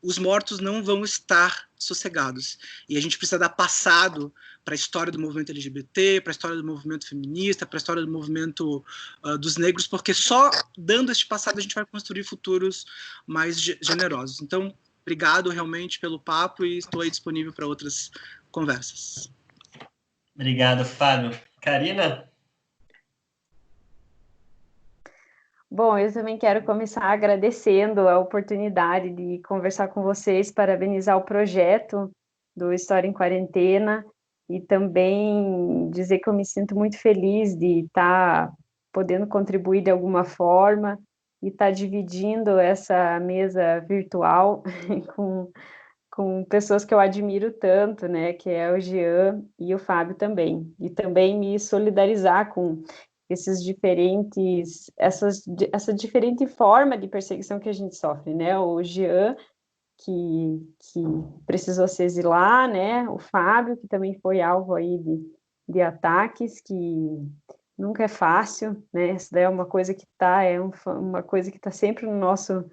os mortos não vão estar sossegados. E a gente precisa dar passado para a história do movimento LGBT, para a história do movimento feminista, para a história do movimento dos negros, porque só dando este passado a gente vai construir futuros mais generosos. Então, obrigado realmente pelo papo e estou aí disponível para outras conversas. Obrigado, Fábio. Karina? Bom, eu também quero começar agradecendo a oportunidade de conversar com vocês, parabenizar o projeto do História em Quarentena e também dizer que eu me sinto muito feliz de estar podendo contribuir de alguma forma e estar dividindo essa mesa virtual com pessoas que eu admiro tanto, né, que é o Jean e o Fábio também, e também me solidarizar com essa diferente forma de perseguição que a gente sofre, né? O Jean, que precisou se exilar, né? O Fábio, que também foi alvo aí de ataques, que nunca é fácil, né? Isso daí é uma coisa que uma coisa que está sempre no nosso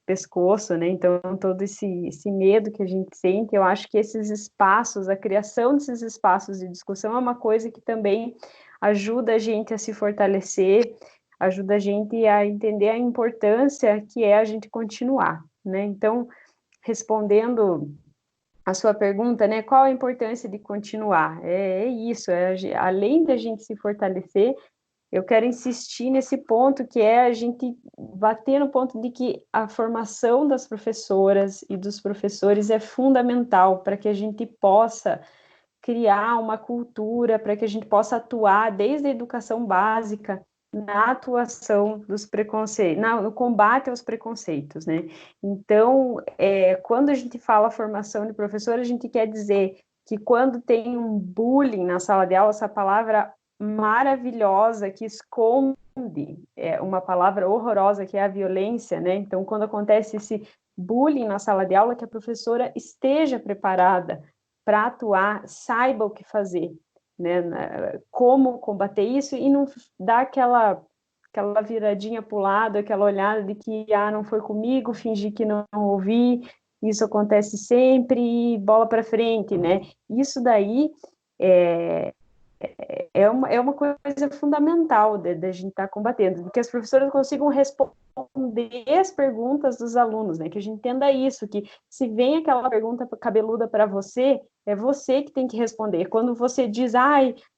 pescoço, né? Então, todo esse medo que a gente sente, eu acho que esses espaços, a criação desses espaços de discussão é uma coisa que também ajuda a gente a se fortalecer, ajuda a gente a entender a importância que é a gente continuar, né? Então, respondendo a sua pergunta, né, qual a importância de continuar? É isso, além da gente se fortalecer, eu quero insistir nesse ponto, que é a gente bater no ponto de que a formação das professoras e dos professores é fundamental para que a gente possa criar uma cultura, para que a gente possa atuar desde a educação básica na atuação dos preconceitos, no combate aos preconceitos, né? Então, quando a gente fala formação de professor, a gente quer dizer que quando tem um bullying na sala de aula, essa palavra maravilhosa que esconde uma palavra horrorosa, que é a violência, né? Então, quando acontece esse bullying na sala de aula, que a professora esteja preparada para atuar, saiba o que fazer, né, como combater isso e não dar aquela viradinha para o lado, aquela olhada de que, não foi comigo, fingir que não ouvi, isso acontece sempre, bola para frente, né? Isso daí é uma coisa fundamental da gente estar combatendo, que as professoras consigam responder as perguntas dos alunos, né? Que a gente entenda isso, que se vem aquela pergunta cabeluda para você, é você que tem que responder. Quando você diz,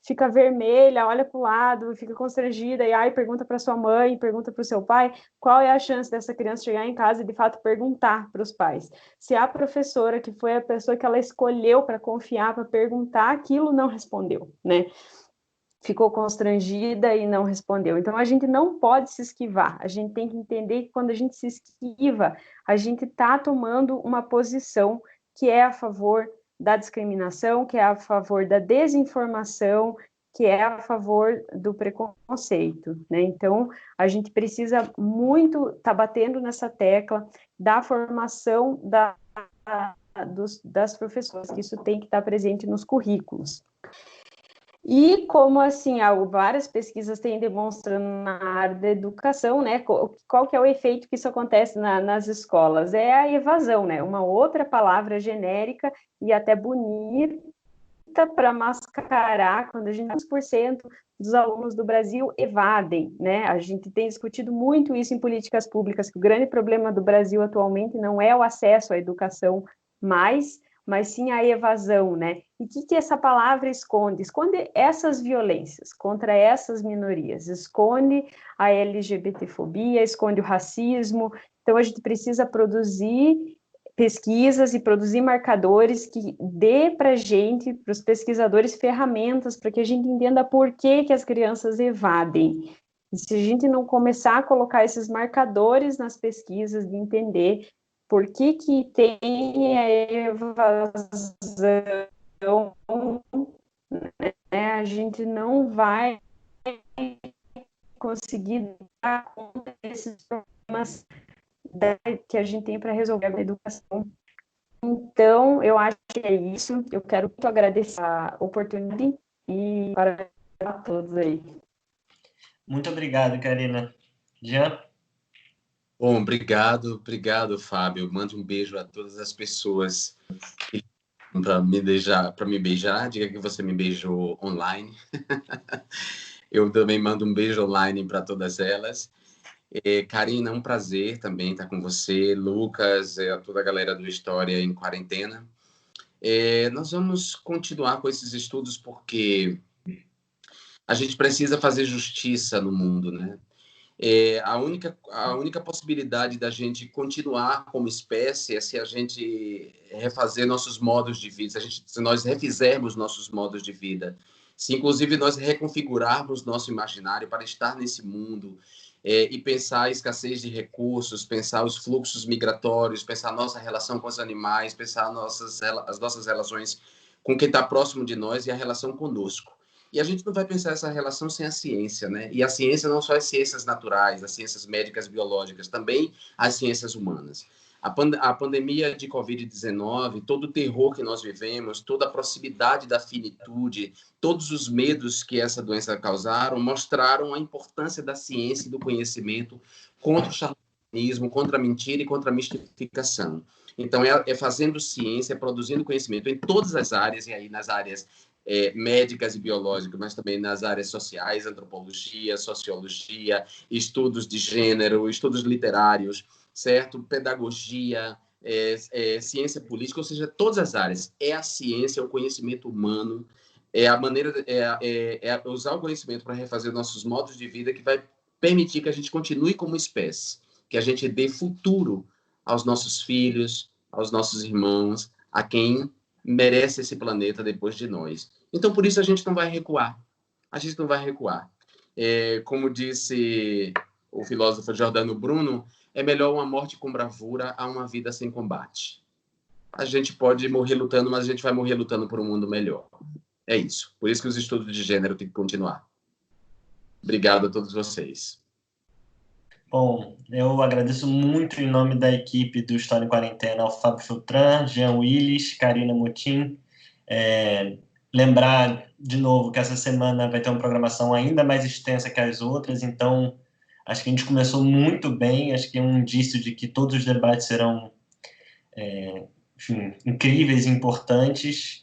fica vermelha, olha para o lado, fica constrangida, e pergunta para sua mãe, pergunta para o seu pai, qual é a chance dessa criança chegar em casa e, de fato, perguntar para os pais? Se a professora, que foi a pessoa que ela escolheu para confiar, para perguntar, aquilo não respondeu, né? Ficou constrangida e não respondeu. Então, a gente não pode se esquivar. A gente tem que entender que quando a gente se esquiva, a gente está tomando uma posição que é a favor da discriminação, que é a favor da desinformação, que é a favor do preconceito, né? Então, a gente precisa muito estar batendo nessa tecla da formação das professoras, que isso tem que estar presente nos currículos. E como, assim, várias pesquisas têm demonstrando na área da educação, né, qual que é o efeito que isso acontece nas escolas? É a evasão, né, uma outra palavra genérica e até bonita para mascarar, quando a gente 10% dos alunos do Brasil evadem, né, a gente tem discutido muito isso em políticas públicas, que o grande problema do Brasil atualmente não é o acesso à educação mas sim a evasão, né? E o que essa palavra esconde? Esconde essas violências contra essas minorias, esconde a LGBTfobia, esconde o racismo. Então, a gente precisa produzir pesquisas e produzir marcadores que dê para a gente, para os pesquisadores, ferramentas para que a gente entenda por que as crianças evadem. E se a gente não começar a colocar esses marcadores nas pesquisas, de entender por que tem a evasão, né, a gente não vai conseguir dar conta desses problemas que a gente tem para resolver a educação. Então, eu acho que é isso. Eu quero muito agradecer a oportunidade e para a todos aí. Muito obrigado, Karina. Jean? Bom, obrigado, Fábio. Mande um beijo a todas as pessoas para me beijar. Diga que você me beijou online. Eu também mando um beijo online para todas elas. Karina, é um prazer também estar com você, Lucas, toda a galera do História em Quarentena. Nós vamos continuar com esses estudos porque a gente precisa fazer justiça no mundo, né? A única possibilidade da gente continuar como espécie é se a gente refazer nossos modos de vida, se nós refizermos nossos modos de vida, se inclusive nós reconfigurarmos nosso imaginário para estar nesse mundo e pensar a escassez de recursos, pensar os fluxos migratórios, pensar a nossa relação com os animais, pensar as nossas relações com quem está próximo de nós e a relação conosco. E a gente não vai pensar essa relação sem a ciência, né? E a ciência não só as ciências naturais, as ciências médicas biológicas, também as ciências humanas. A pandemia de Covid-19, todo o terror que nós vivemos, toda a proximidade da finitude, todos os medos que essa doença causaram, mostraram a importância da ciência e do conhecimento contra o charlatanismo, contra a mentira e contra a mistificação. Então, é fazendo ciência, produzindo conhecimento em todas as áreas, e aí nas áreas médicas e biológicas, mas também nas áreas sociais, antropologia, sociologia, estudos de gênero, estudos literários, certo? Pedagogia, ciência política, ou seja, todas as áreas. É a ciência, é o conhecimento humano, é a maneira, usar o conhecimento para refazer nossos modos de vida que vai permitir que a gente continue como espécie, que a gente dê futuro aos nossos filhos, aos nossos irmãos, a quem merece esse planeta depois de nós. Então, por isso, a gente não vai recuar. A gente não vai recuar. Como disse o filósofo Giordano Bruno, é melhor uma morte com bravura a uma vida sem combate. A gente pode morrer lutando, mas a gente vai morrer lutando por um mundo melhor. É isso. Por isso que os estudos de gênero têm que continuar. Obrigado a todos vocês. Bom, eu agradeço muito em nome da equipe do História em Quarentena ao Fábio Filtran, Jean Willis, Karina Motin. lembrar de novo que essa semana vai ter uma programação ainda mais extensa que as outras, então acho que a gente começou muito bem, acho que é um indício de que todos os debates serão enfim, incríveis e importantes.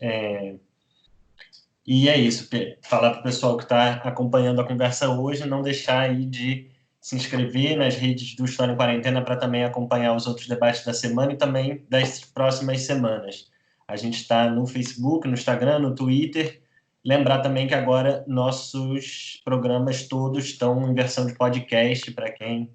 E é isso, falar para o pessoal que está acompanhando a conversa hoje, não deixar aí de se inscrever nas redes do História em Quarentena para também acompanhar os outros debates da semana e também das próximas semanas. A gente está no Facebook, no Instagram, no Twitter. Lembrar também que agora nossos programas todos estão em versão de podcast para quem,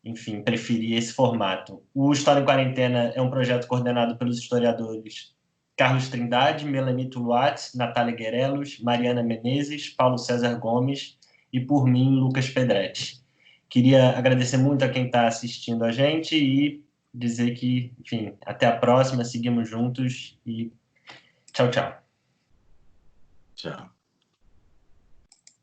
enfim, preferir esse formato. O História em Quarentena é um projeto coordenado pelos historiadores Carlos Trindade, Melanito Luatz, Natália Guerelos, Mariana Menezes, Paulo César Gomes e, por mim, Lucas Pedretti. Queria agradecer muito a quem está assistindo a gente e dizer que, enfim, até a próxima, seguimos juntos e tchau, tchau. Tchau.